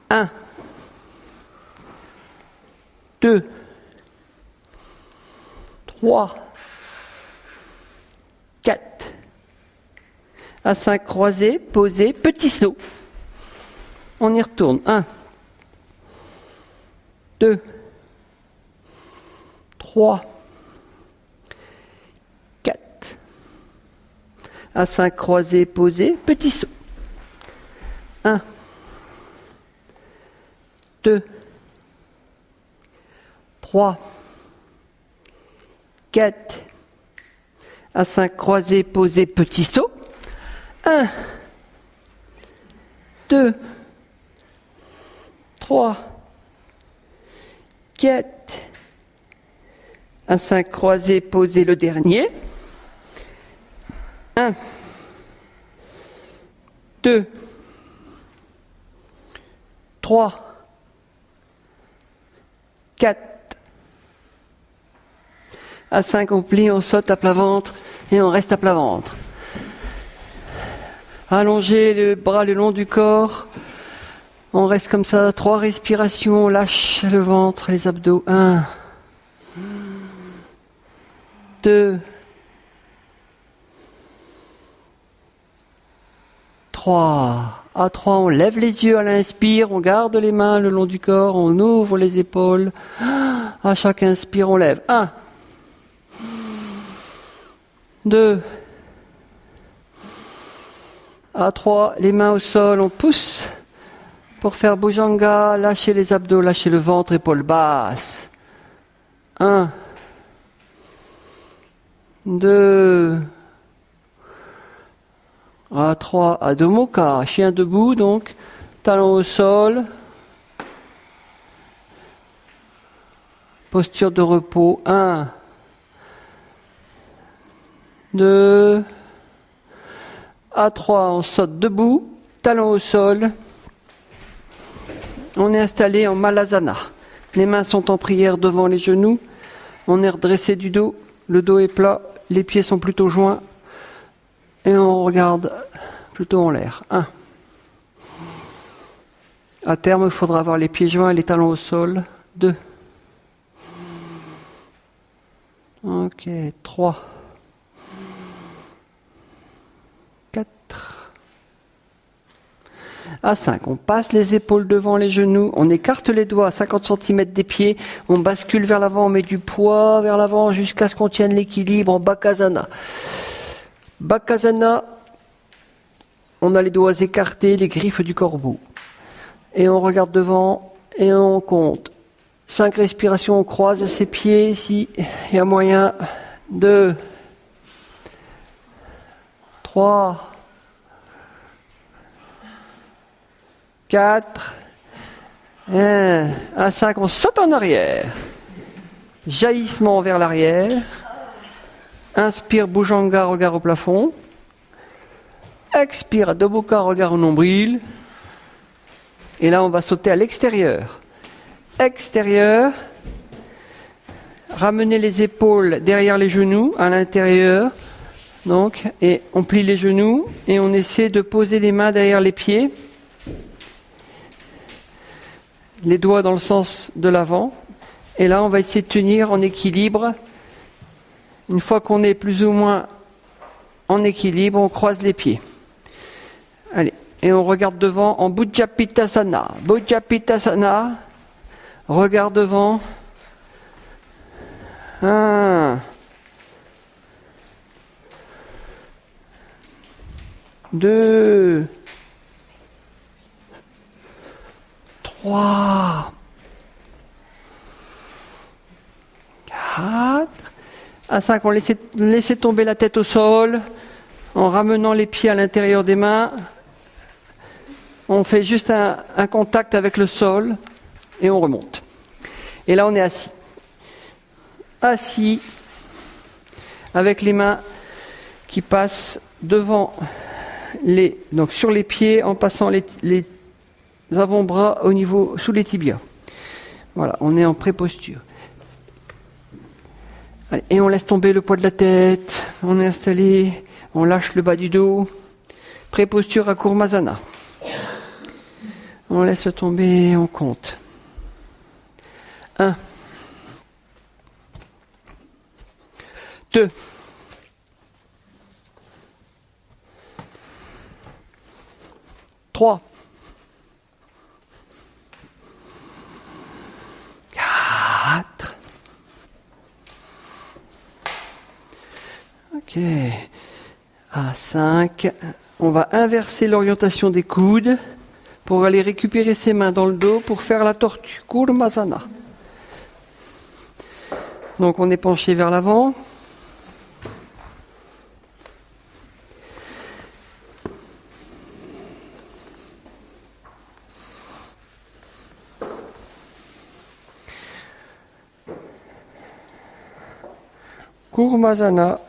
1. 2. 3. 4. À 5, croisés, posés, petit saut. On y retourne. 1. 2. 3. 4. À 5, croisés, posés, petit saut. 1. 2. 3. 4. À 5, croisés, posés, petit saut. 1. 2. 3. 4. À 5, croisés, posés, le dernier. 1. 2. 3. 4. À 5, on plie, on saute à plat ventre et on reste à plat ventre. Allongez le bras le long du corps. On reste comme ça, 3 respirations, on lâche le ventre, les abdos. 1. 2. 3. À 3, on lève les yeux à l'inspire, on garde les mains le long du corps, on ouvre les épaules. À chaque inspire, on lève. 1. 2. À 3, les mains au sol, on pousse pour faire Bhujanga, lâchez les abdos, lâchez le ventre, épaules basses. 1. 2. À 3, Adho Mukha, chien debout, donc, talons au sol. Posture de repos. 1. 2. À 3, on saute debout, talons au sol. On est installé en Malasana. Les mains sont en prière devant les genoux. On est redressé du dos. Le dos est plat, les pieds sont plutôt joints. Et on regarde plutôt en l'air. 1. À terme, il faudra avoir les pieds joints et les talons au sol. 2. Ok, 3, 4, à 5. On passe les épaules devant les genoux, on écarte les doigts à 50 cm des pieds, on bascule vers l'avant, on met du poids vers l'avant jusqu'à ce qu'on tienne l'équilibre en Bakasana. Bakasana, on a les doigts écartés, les griffes du corbeau. Et on regarde devant et on compte. 5 respirations, on croise ses pieds si il y a moyen. 2, 3, 4, 1, à 5, on saute en arrière. Jaillissement vers l'arrière. Inspire, Bhujanga, regard au plafond. Expire, Adho Mukha, regard au nombril. Et là, on va sauter à l'extérieur. Extérieur. Ramener les épaules derrière les genoux, à l'intérieur. Donc, et on plie les genoux et on essaie de poser les mains derrière les pieds. Les doigts dans le sens de l'avant. Et là, on va essayer de tenir en équilibre. Une fois qu'on est plus ou moins en équilibre, on croise les pieds. Allez, et on regarde devant en Bujapittasana. Bujapittasana, regard devant. 1, 2, 3, 4, à 5, on laisse tomber la tête au sol, en ramenant les pieds à l'intérieur des mains. On fait juste un contact avec le sol et on remonte. Et là, on est assis. Assis, avec les mains qui passent devant donc sur les pieds, en passant les avant-bras sous les tibias. Voilà, on est en pré-posture. Allez, et on laisse tomber le poids de la tête, on est installé, on lâche le bas du dos. Pré-posture à Kurmasana. On laisse tomber, on compte. 1, 2, 3, 4. Ok. À 5. On va inverser l'orientation des coudes pour aller récupérer ses mains dans le dos pour faire la tortue. Kurmasana. Donc on est penché vers l'avant. Kurmasana.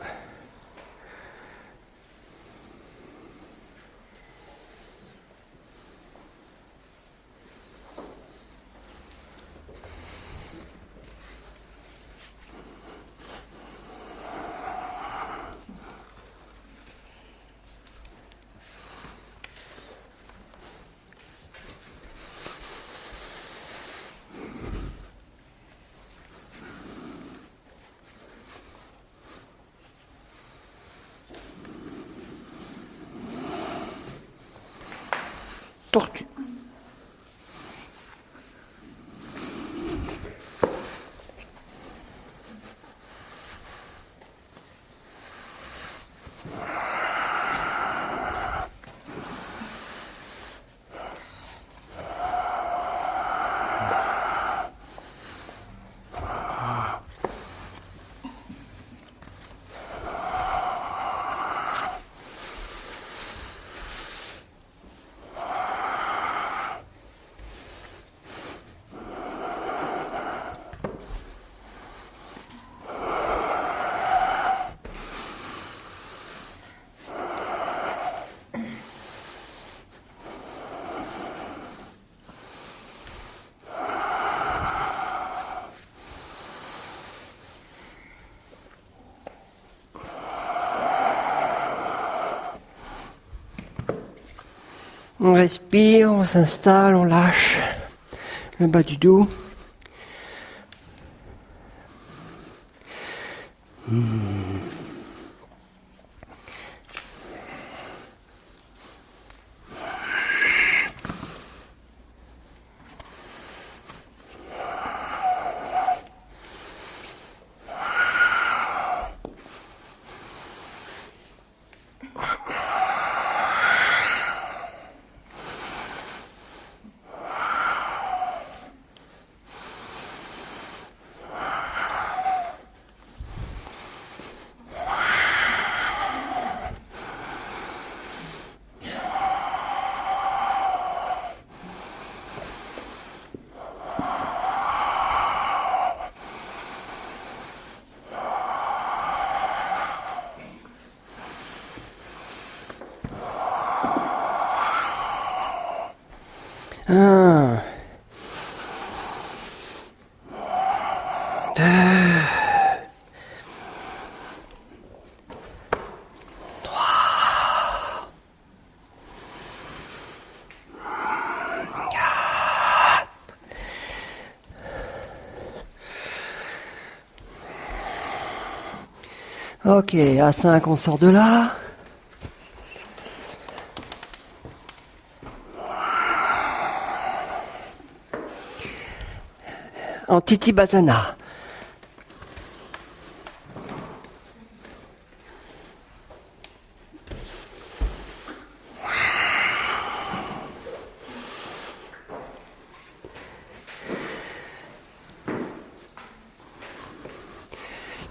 Tortue. On respire, on s'installe, on lâche le bas du dos. 1, 2, 3, 4. Ok, à 5, on sort de là. En Titibhasana.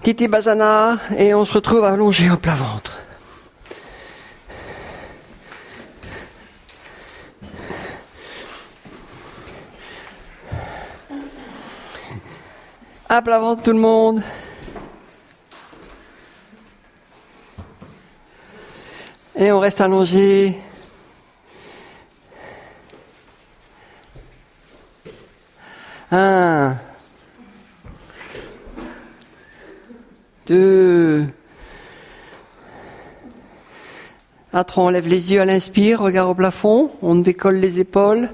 Titibhasana, et on se retrouve allongé au plat ventre. À plat ventre tout le monde. Et on reste allongé. Un, 2. À 3, on lève les yeux à l'inspire, regard au plafond, on décolle les épaules.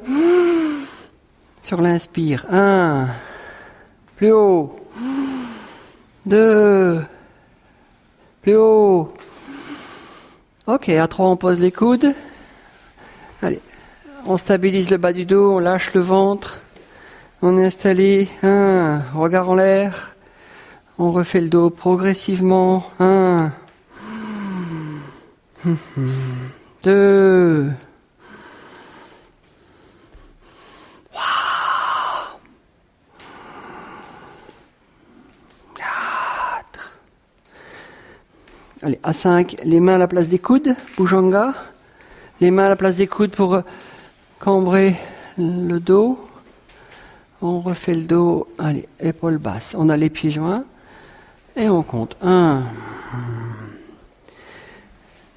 Sur l'inspire. 1. Plus haut. 2. Plus haut. Ok, à 3, on pose les coudes. Allez, on stabilise le bas du dos, on lâche le ventre. On est installé. 1. Regard en l'air. On refait le dos progressivement. 1. 2. 3. 4. Allez, à 5, les mains à la place des coudes, Bhujanga. Les mains à la place des coudes pour cambrer le dos. On refait le dos, allez, épaules basses. On a les pieds joints et on compte. 1,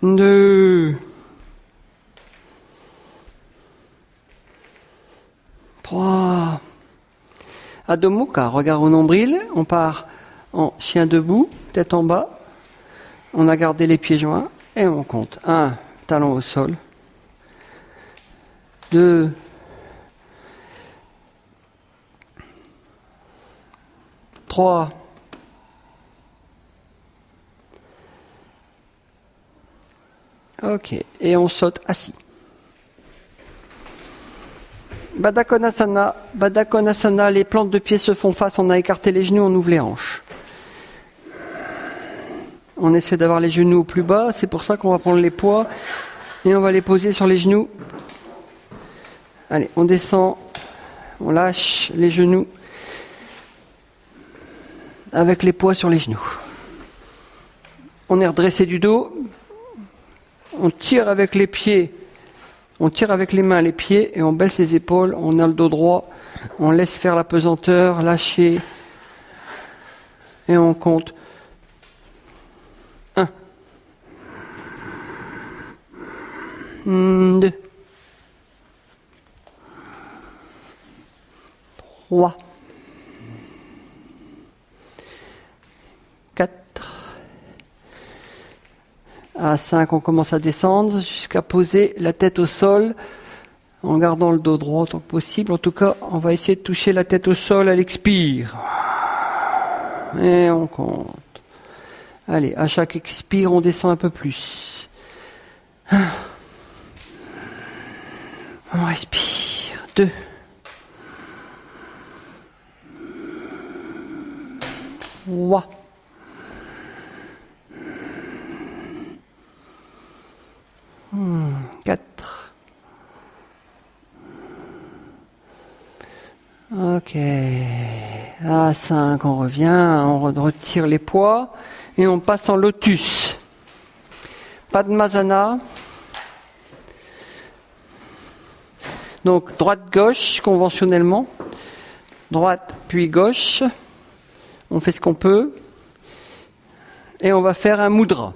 2, 3. Adho Mukha, regard au nombril. On part en chien debout, tête en bas. On a gardé les pieds joints et on compte. 1, talon au sol. 2, 3, 4. Ok, et on saute assis. Baddha Konasana. Baddha Konasana, les plantes de pied se font face, on a écarté les genoux, on ouvre les hanches. On essaie d'avoir les genoux au plus bas, c'est pour ça qu'on va prendre les poids et on va les poser sur les genoux. Allez, on descend, on lâche les genoux avec les poids sur les genoux. On est redressé du dos, on tire avec les pieds, on tire avec les mains les pieds et on baisse les épaules, on a le dos droit, on laisse faire la pesanteur, lâcher et on compte. 1, 2, 3, 4. À 5, on commence à descendre jusqu'à poser la tête au sol en gardant le dos droit autant que possible. En tout cas, on va essayer de toucher la tête au sol à l'expire. Et on compte. Allez, à chaque expire, on descend un peu plus. On respire. 2. 3. 4. Ok. À 5, on revient, on retire les poids et on passe en lotus. Padmasana. Donc droite-gauche conventionnellement. Droite puis gauche. On fait ce qu'on peut. Et on va faire un mudra.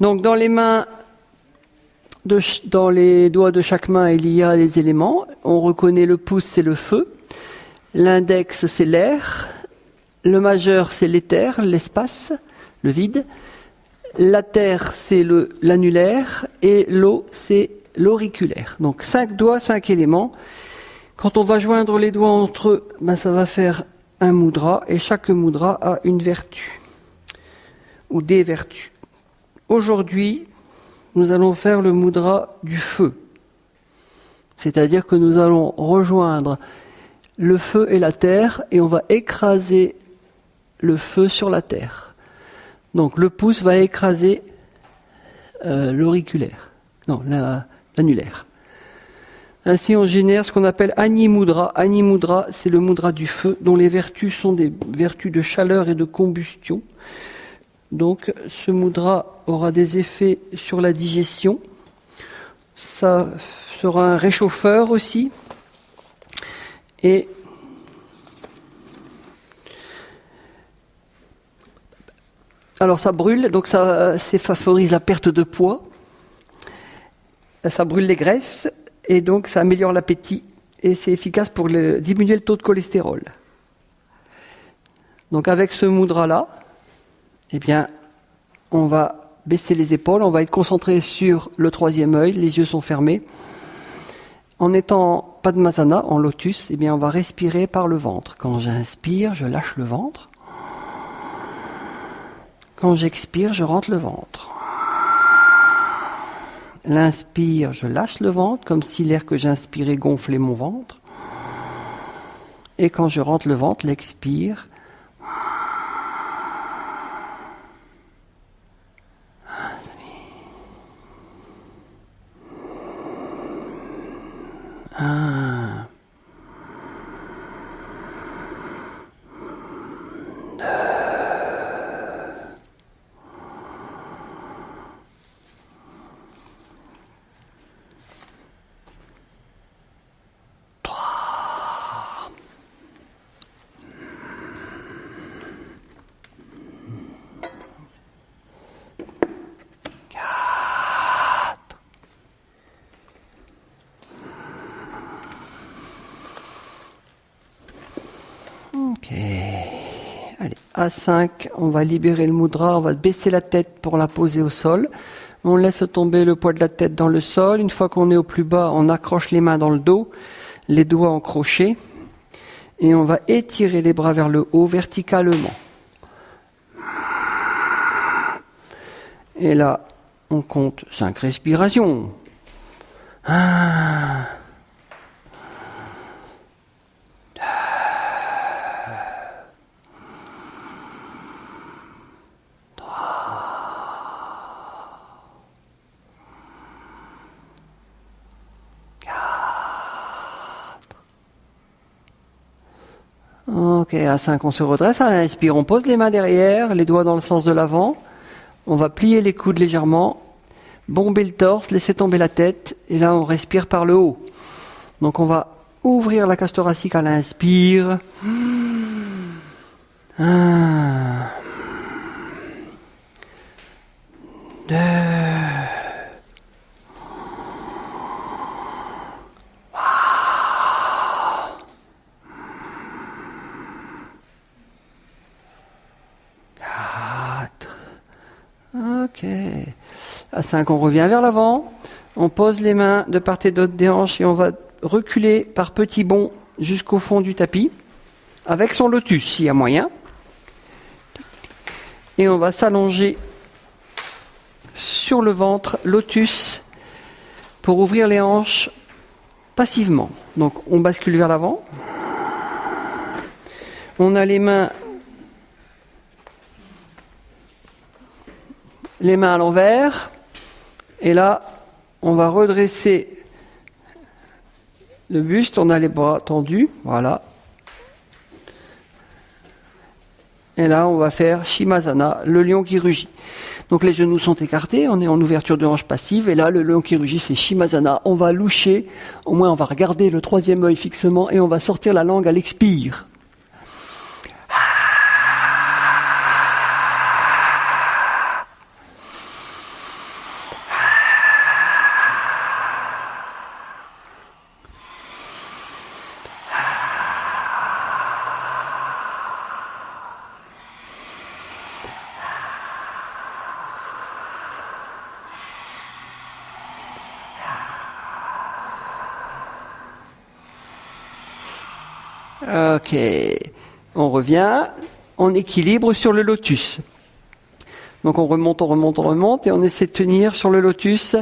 Donc dans les mains, dans les doigts de chaque main, il y a les éléments. On reconnaît le pouce, c'est le feu. L'index, c'est l'air. Le majeur, c'est l'éther, l'espace, le vide. La terre, c'est l'annulaire. Et l'eau, c'est l'auriculaire. Donc 5 doigts, 5 éléments. Quand on va joindre les doigts entre eux, ça va faire un mudra. Et chaque mudra a une vertu. Ou des vertus. Aujourd'hui, nous allons faire le mudra du feu. C'est-à-dire que nous allons rejoindre le feu et la terre et on va écraser le feu sur la terre. Donc le pouce va écraser l'auriculaire, l'annulaire. Ainsi on génère ce qu'on appelle Agni Mudra. Agni Mudra, c'est le mudra du feu dont les vertus sont des vertus de chaleur et de combustion. Donc ce mudra aura des effets sur la digestion. Ça sera un réchauffeur aussi. Et alors ça brûle, donc ça favorise la perte de poids. Ça brûle les graisses et donc ça améliore l'appétit et c'est efficace pour diminuer le taux de cholestérol. Donc avec ce mudra-là, eh bien, on va baisser les épaules, on va être concentré sur le troisième œil, les yeux sont fermés. En étant Padmasana, en lotus, eh bien, on va respirer par le ventre. Quand j'inspire, je lâche le ventre. Quand j'expire, je rentre le ventre. L'inspire, je lâche le ventre, comme si l'air que j'inspirais gonflait mon ventre. Et quand je rentre le ventre, l'expire. Ok. Allez, à 5, on va libérer le mudra, on va baisser la tête pour la poser au sol. On laisse tomber le poids de la tête dans le sol. Une fois qu'on est au plus bas, on accroche les mains dans le dos, les doigts en crochet. Et on va étirer les bras vers le haut verticalement. Et là, on compte 5 respirations. 1, 2, 3, 4. Ok, à 5, on se redresse. À l'inspire, on pose les mains derrière, les doigts dans le sens de l'avant. On va plier les coudes légèrement, bomber le torse, laisser tomber la tête. Et là, on respire par le haut. Donc, on va ouvrir la cage thoracique à l'inspire. 1, 2, 4. Ok. À 5, on revient vers l'avant. On pose les mains de part et d'autre des hanches et on va reculer par petits bonds jusqu'au fond du tapis avec son lotus s'il y a moyen. Et on va s'allonger sur le ventre, lotus, pour ouvrir les hanches passivement. Donc on bascule vers l'avant. On a les mains à l'envers. Et là, on va redresser le buste, on a les bras tendus, voilà. Et là, on va faire Shimasana, le lion qui rugit. Donc les genoux sont écartés, on est en ouverture de hanche passive, et là, le lion qui rugit, c'est Shimasana. On va loucher, au moins on va regarder le troisième œil fixement, et on va sortir la langue à l'expire. Ok. On revient. On équilibre sur le lotus. Donc on remonte et on essaie de tenir sur le lotus.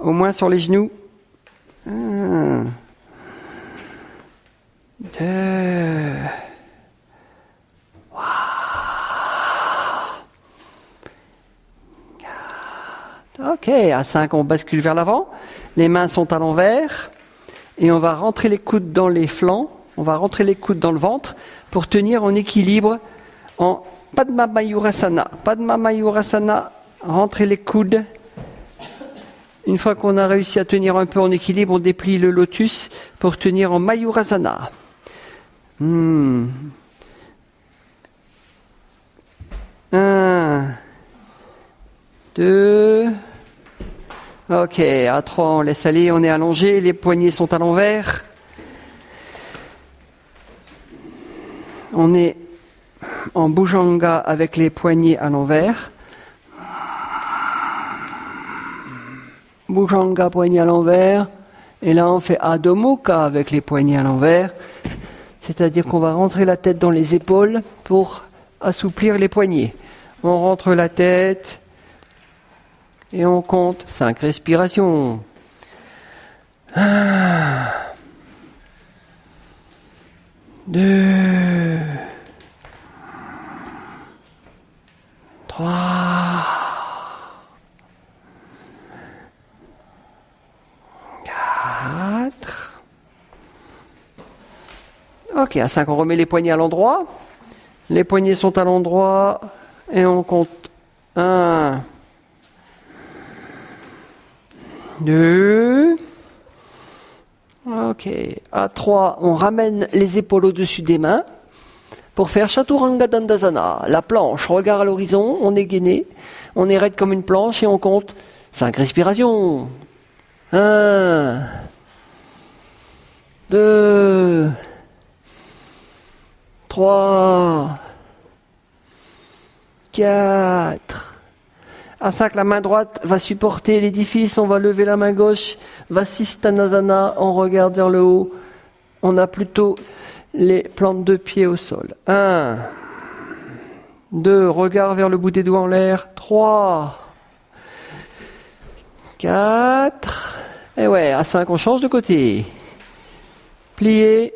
Au moins sur les genoux. 1, 2. Ok, à 5, on bascule vers l'avant. Les mains sont à l'envers. Et on va rentrer les coudes dans les flancs. On va rentrer les coudes dans le ventre pour tenir en équilibre en Padma Mayurasana. Padma Mayurasana, rentrer les coudes. Une fois qu'on a réussi à tenir un peu en équilibre, on déplie le lotus pour tenir en Mayurasana. 1, 2. Ok, à 3, on laisse aller, on est allongé, les poignets sont à l'envers. On est en Bhujanga avec les poignets à l'envers. Bhujanga, poignets à l'envers. Et là, on fait Adho Mukha avec les poignets à l'envers. C'est-à-dire qu'on va rentrer la tête dans les épaules pour assouplir les poignets. On rentre la tête et on compte 5 respirations. 1, 2, 3, 4. Ok, à 5, on remet les poignets à l'endroit. Les poignets sont à l'endroit et on compte 1, 2. Ok, à 3, on ramène les épaules au-dessus des mains pour faire Chaturanga Dandasana. La planche, regard à l'horizon, on est gainé, on est raide comme une planche et on compte 5 respirations. 1, 2, 3, 4. À 5, la main droite va supporter l'édifice, on va lever la main gauche, Vasisthanasana, on regarde vers le haut, on a plutôt les plantes de pied au sol. 1, 2, regard vers le bout des doigts en l'air, 3, 4, et ouais, à 5, on change de côté. Plié,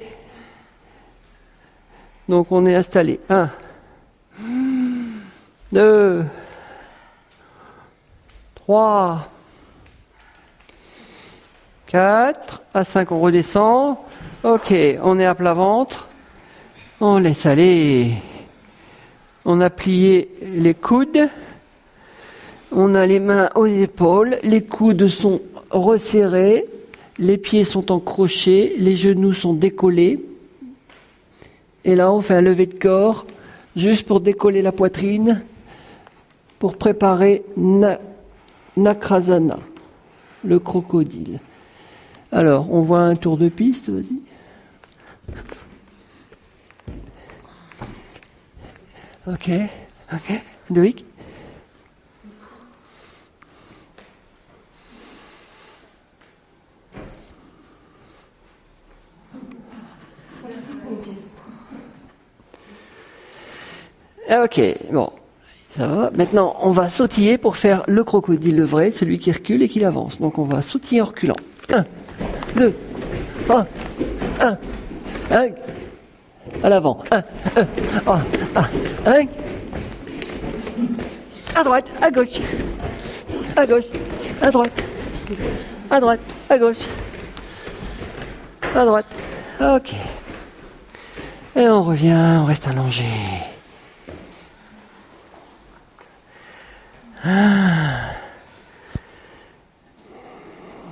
donc on est installé. 1, 2, 3, 4, à 5 on redescend, ok, on est à plat ventre, on laisse aller, on a plié les coudes, on a les mains aux épaules, les coudes sont resserrés, les pieds sont en crochet, les genoux sont décollés, et là on fait un lever de corps, juste pour décoller la poitrine, pour préparer Nakrasana, le crocodile. Alors, on voit un tour de piste, vas-y. Ok. Loïc. Ok, bon. Ça va. Maintenant, on va sautiller pour faire le crocodile, le vrai, celui qui recule et qui avance. Donc, on va sautiller en reculant. 1, 2, 3, 1, à l'avant. 1, 1, à droite, à gauche, à gauche, à droite, à droite, à gauche, à droite. Ok. Et on revient, on reste allongé. 1,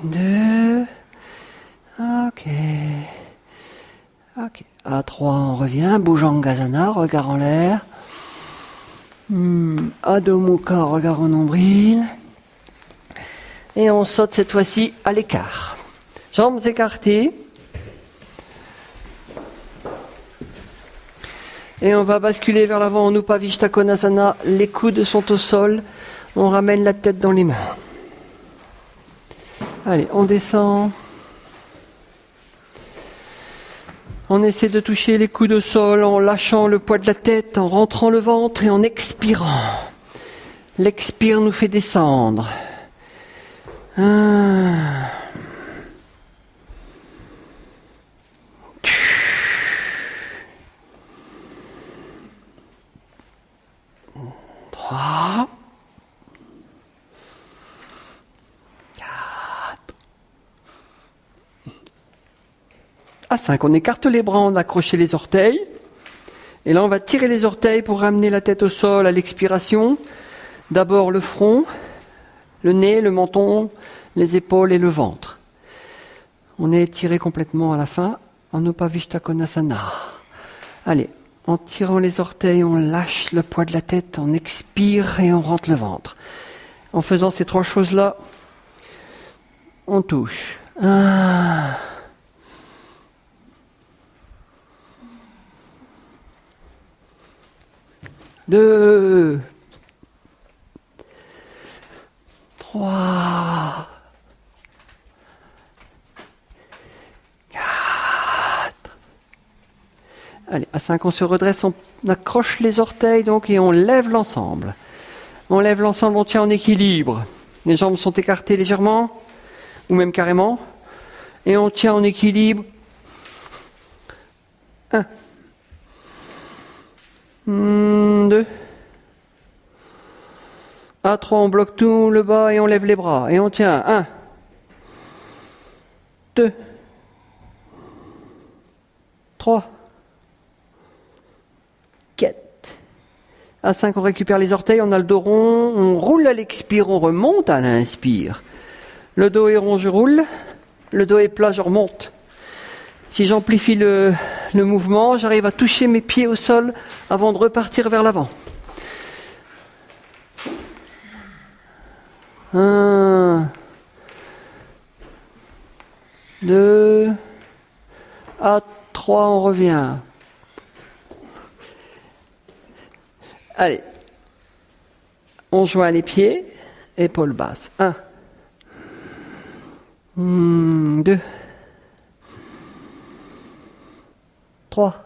2, ok. À 3, on revient, Bhujangasana, regard en l'air. Adho Mukha, regard au nombril. Et on saute cette fois-ci à l'écart. Jambes écartées. Et on va basculer vers l'avant en Upavishta Konasana. Les coudes sont au sol. On ramène la tête dans les mains. Allez, on descend. On essaie de toucher les coudes au sol en lâchant le poids de la tête, en rentrant le ventre et en expirant. L'expire nous fait descendre. 1. 3. 4. À 5. On écarte les bras, on accroche les orteils. Et là, on va tirer les orteils pour ramener la tête au sol à l'expiration. D'abord le front, le nez, le menton, les épaules et le ventre. On est étiré complètement à la fin en Upavishta Konasana. Allez, en tirant les orteils, on lâche le poids de la tête, on expire et on rentre le ventre. En faisant ces 3 choses-là, on touche. 1. 2. 3. 4. Allez, à 5, on se redresse, on accroche les orteils donc et on lève l'ensemble. On lève l'ensemble, on tient en équilibre. Les jambes sont écartées légèrement, ou même carrément. Et on tient en équilibre. 1. 2. À 3, on bloque tout le bas et on lève les bras. Et on tient. 1. 2. 3. 4. À 5, on récupère les orteils, on a le dos rond, on roule à l'expire, on remonte à l'inspire. Le dos est rond, je roule. Le dos est plat, je remonte. Si j'amplifie le mouvement, j'arrive à toucher mes pieds au sol avant de repartir vers l'avant. 1. 2. À 3, on revient. Allez. On joint les pieds, épaules basses. 1. 2. 3.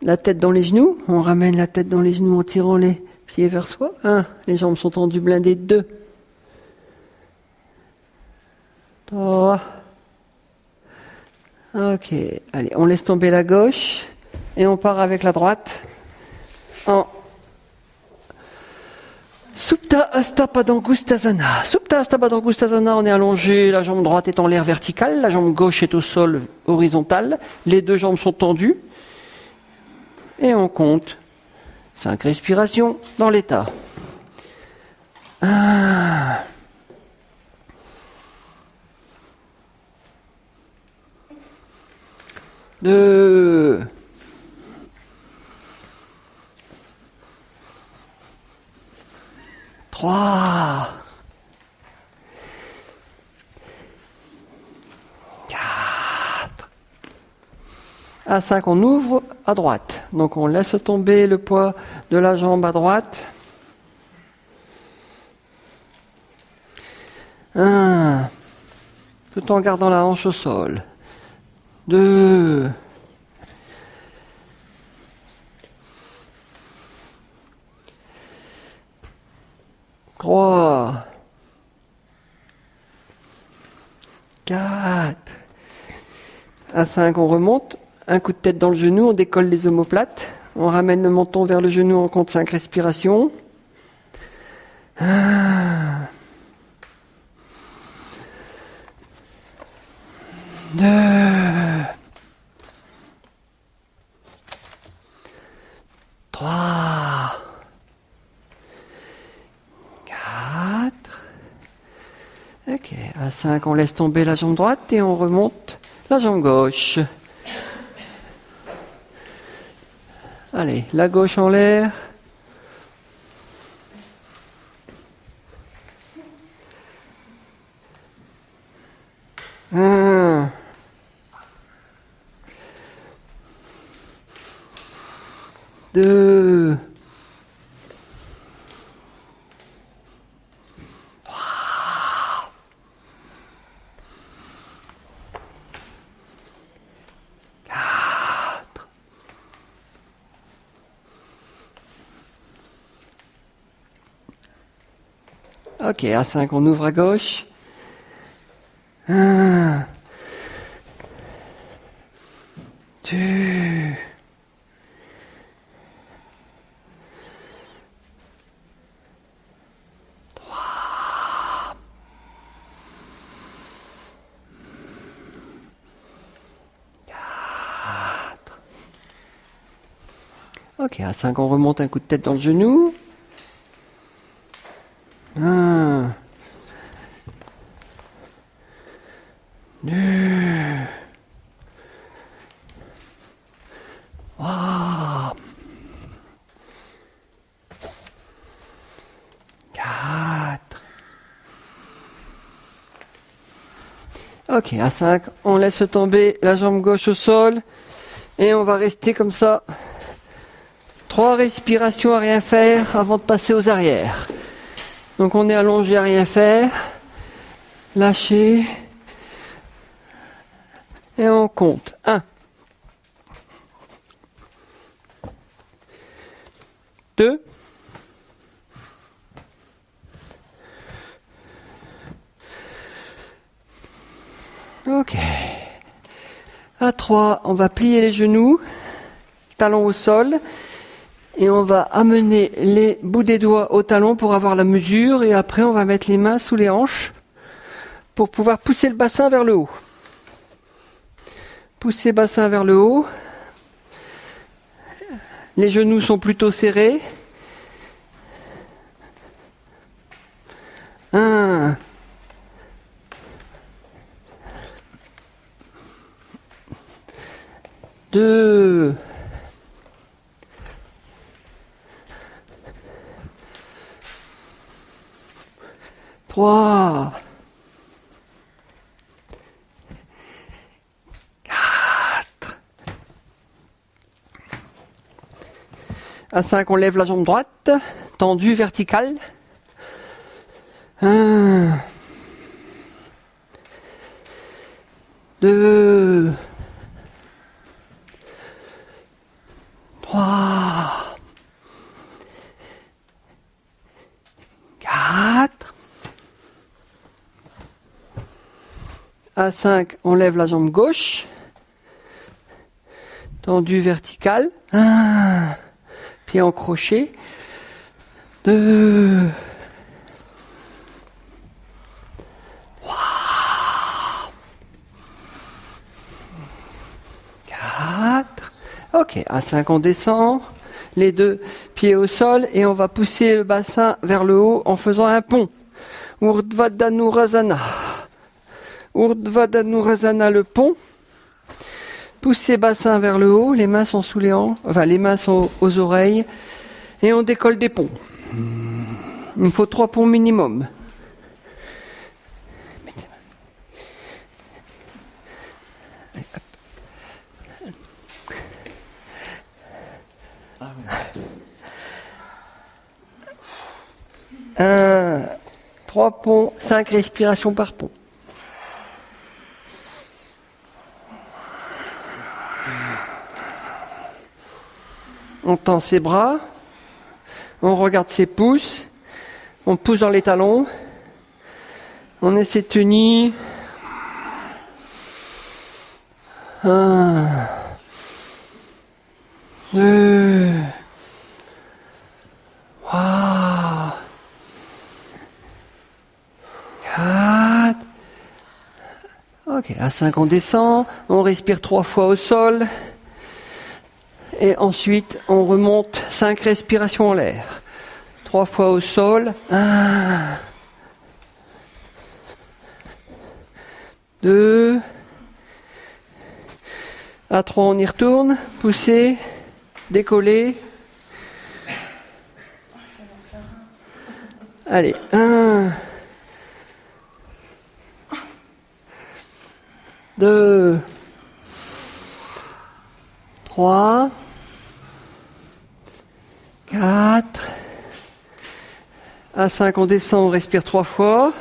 La tête dans les genoux. On ramène la tête dans les genoux en tirant les pieds vers soi. 1. Les jambes sont tendues, blindées. 2. 3. Ok. Allez, on laisse tomber la gauche et on part avec la droite en Supta Hasta Padangusthasana. Supta Hasta Padangusthasana, on est allongé, la jambe droite est en l'air verticale, la jambe gauche est au sol horizontal, les 2 jambes sont tendues, et on compte 5 respirations dans l'état. 1. 2. 3. 4. À 5, on ouvre à droite. Donc on laisse tomber le poids de la jambe à droite. 1. Tout en gardant la hanche au sol. 2. 3. 4. À 5, on remonte. Un coup de tête dans le genou, on décolle les omoplates. On ramène le menton vers le genou, on compte 5 respirations. 1. 2. 3. 4. Ok, à 5, on laisse tomber la jambe droite et on remonte la jambe gauche. Allez, la gauche en l'air. Un. 2. 3. Ok, à 5, on ouvre à gauche. 1, 2, 3, 4. Ok, à 5, on remonte un coup de tête dans le genou. 1, 2, 3, 4. Ok, à 5, on laisse tomber la jambe gauche au sol et on va rester comme ça. 3 respirations à rien faire avant de passer aux arrières. Donc on est allongé à rien faire, lâché, et on compte. 1, 2, 'Ok. À 3, on va plier les genoux, talons au sol, et on va amener les bouts des doigts au talon pour avoir la mesure, et après on va mettre les mains sous les hanches pour pouvoir pousser le bassin vers le haut. Pousser le bassin vers le haut. Les genoux sont plutôt serrés. 1, 2, 3, 4. À 5, on lève la jambe droite, tendue, verticale. 1, 2, 3, 4. À 5, on lève la jambe gauche, tendue, verticale. 1, pied en crochet. 2, 3, 4. Ok, à 5, on descend. Les 2 pieds au sol et on va pousser le bassin vers le haut en faisant un pont. Urdhva Dhanurasana. Urdhva Dhanurasana, le pont. Poussez bassin vers le haut, les mains sont sous les hanches, enfin les mains sont aux oreilles et on décolle des ponts. Il me faut 3 ponts minimum. Un, 3 ponts, 5 respirations par pont. On tend ses bras, on regarde ses pouces, on pousse dans les talons, on essaie de tenir. 1, 2, 3, 4. Ok, à 5 on descend, on respire 3 fois au sol. Et ensuite, on remonte 5 respirations en l'air. 3 fois au sol. 1, 2. À 3, on y retourne. Pousser. Décoller. Allez. 1, 2, 3, 4. À 5, on descend, on respire 3 fois.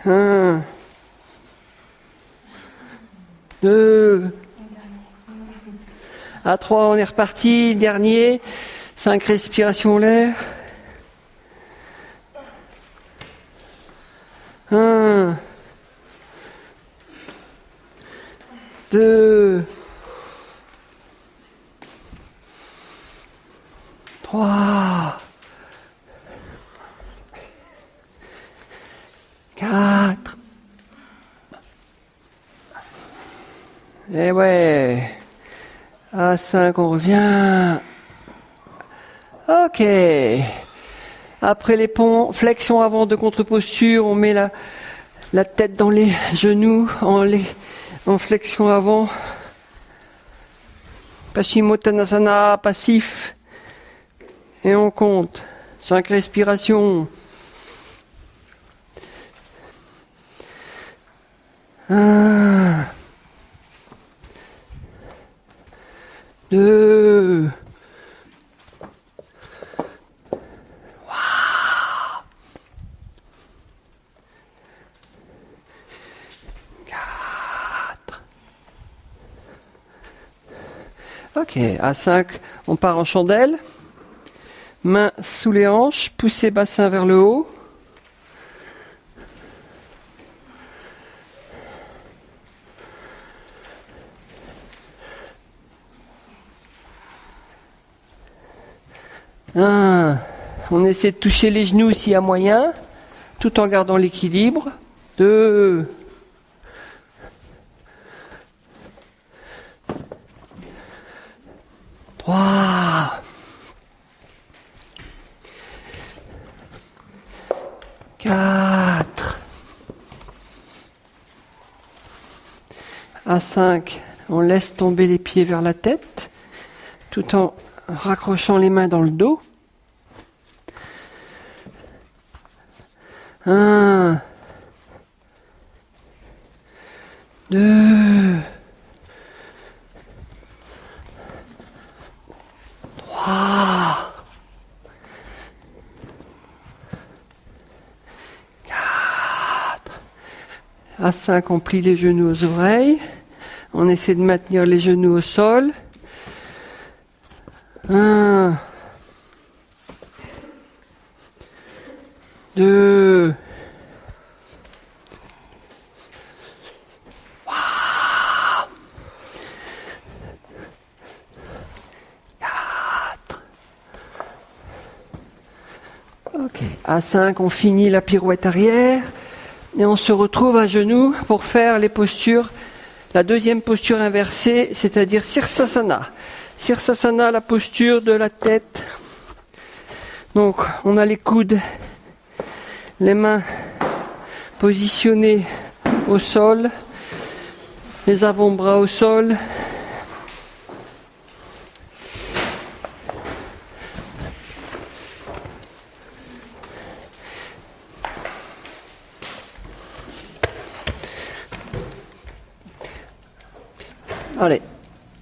1, 2. À 3, on est reparti. Dernier. 5 respirations en l'air. 2, 3, 4. Et ouais. À 5, on revient. Ok. Après les ponts, flexion avant de contre-posture, on met la tête dans les genoux en flexion avant. Paschimottanasana, passif. Et on compte. 5 respirations. 1, 2, 4. Ok, à 5, on part en chandelle. Mains sous les hanches, poussez bassin vers le haut. On essaie de toucher les genoux s'il y a moyen, tout en gardant l'équilibre. 2, 3, 4. À 5, on laisse tomber les pieds vers la tête, tout en raccrochant les mains dans le dos. 1, 2, 3, 4. À 5, on plie les genoux aux oreilles. On essaie de maintenir les genoux au sol. 1, 2, 3, 4. Ok. À 5, on finit la pirouette arrière et on se retrouve à genoux pour faire les postures. La deuxième posture inversée, c'est-à-dire Sirsasana. Sirsasana, la posture de la tête. Donc, on a les coudes, les mains positionnées au sol, les avant-bras au sol. Allez,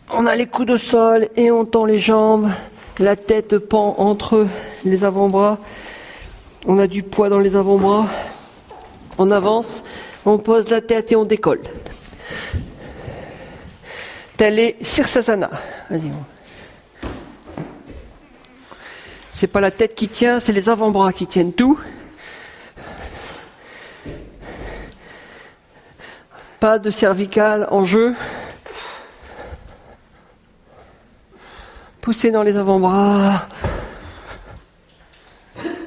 on a les coudes au sol et on tend les jambes. La tête pend entre les avant-bras. On a du poids dans les avant-bras. On avance, on pose la tête et on décolle. Tel est Sirsasana. Vas-y. C'est pas la tête qui tient, c'est les avant-bras qui tiennent tout. Pas de cervical en jeu. Poussez dans les avant-bras.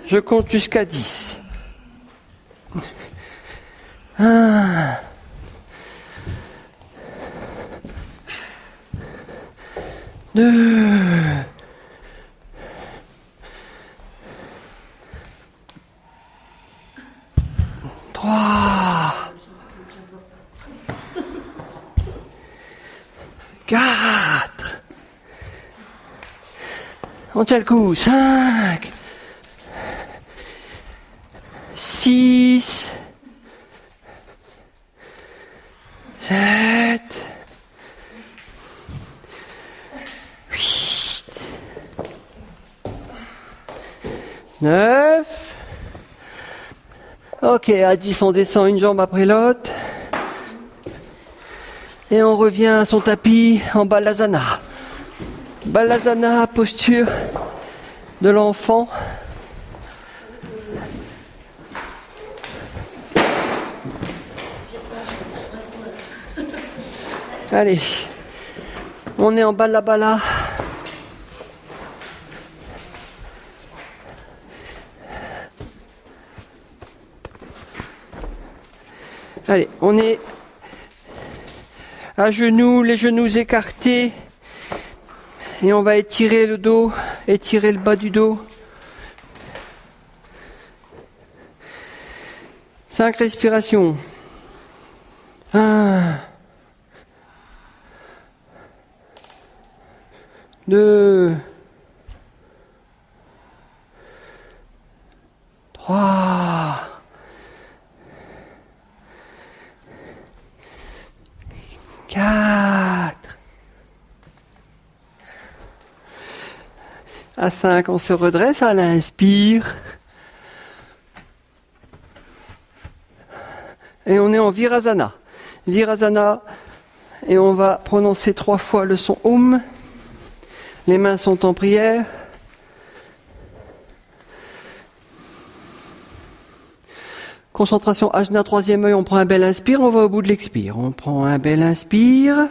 Je compte jusqu'à 10. 1. 2. 3. 4. On tient le coup. 5. 6. 7. 8. 9. Ok, à 10, on descend une jambe après l'autre. Et on revient à son tapis en Balasana. Balasana, posture de l'enfant. Allez, on est en bala bala. Allez, on est à genoux, les genoux écartés. Et on va étirer le dos, étirer le bas du dos. 5 respirations. 1, 2, 3, 4. À 5, on se redresse à l'inspire. Et on est en Virasana. Virasana, et on va prononcer 3 fois le son Om. Les mains sont en prière. Concentration Ajna, 3e œil, on prend un bel inspire, on va au bout de l'expire. On prend un bel inspire.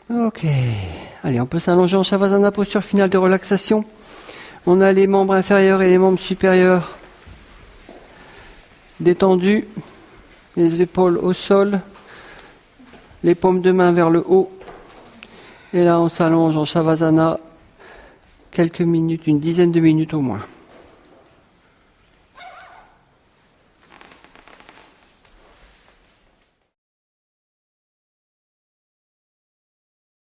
Ok, allez, on peut s'allonger en Shavasana, posture finale de relaxation. On a les membres inférieurs et les membres supérieurs détendus, les épaules au sol, les paumes de main vers le haut. Et là, on s'allonge en Shavasana quelques minutes, une dizaine de minutes au moins.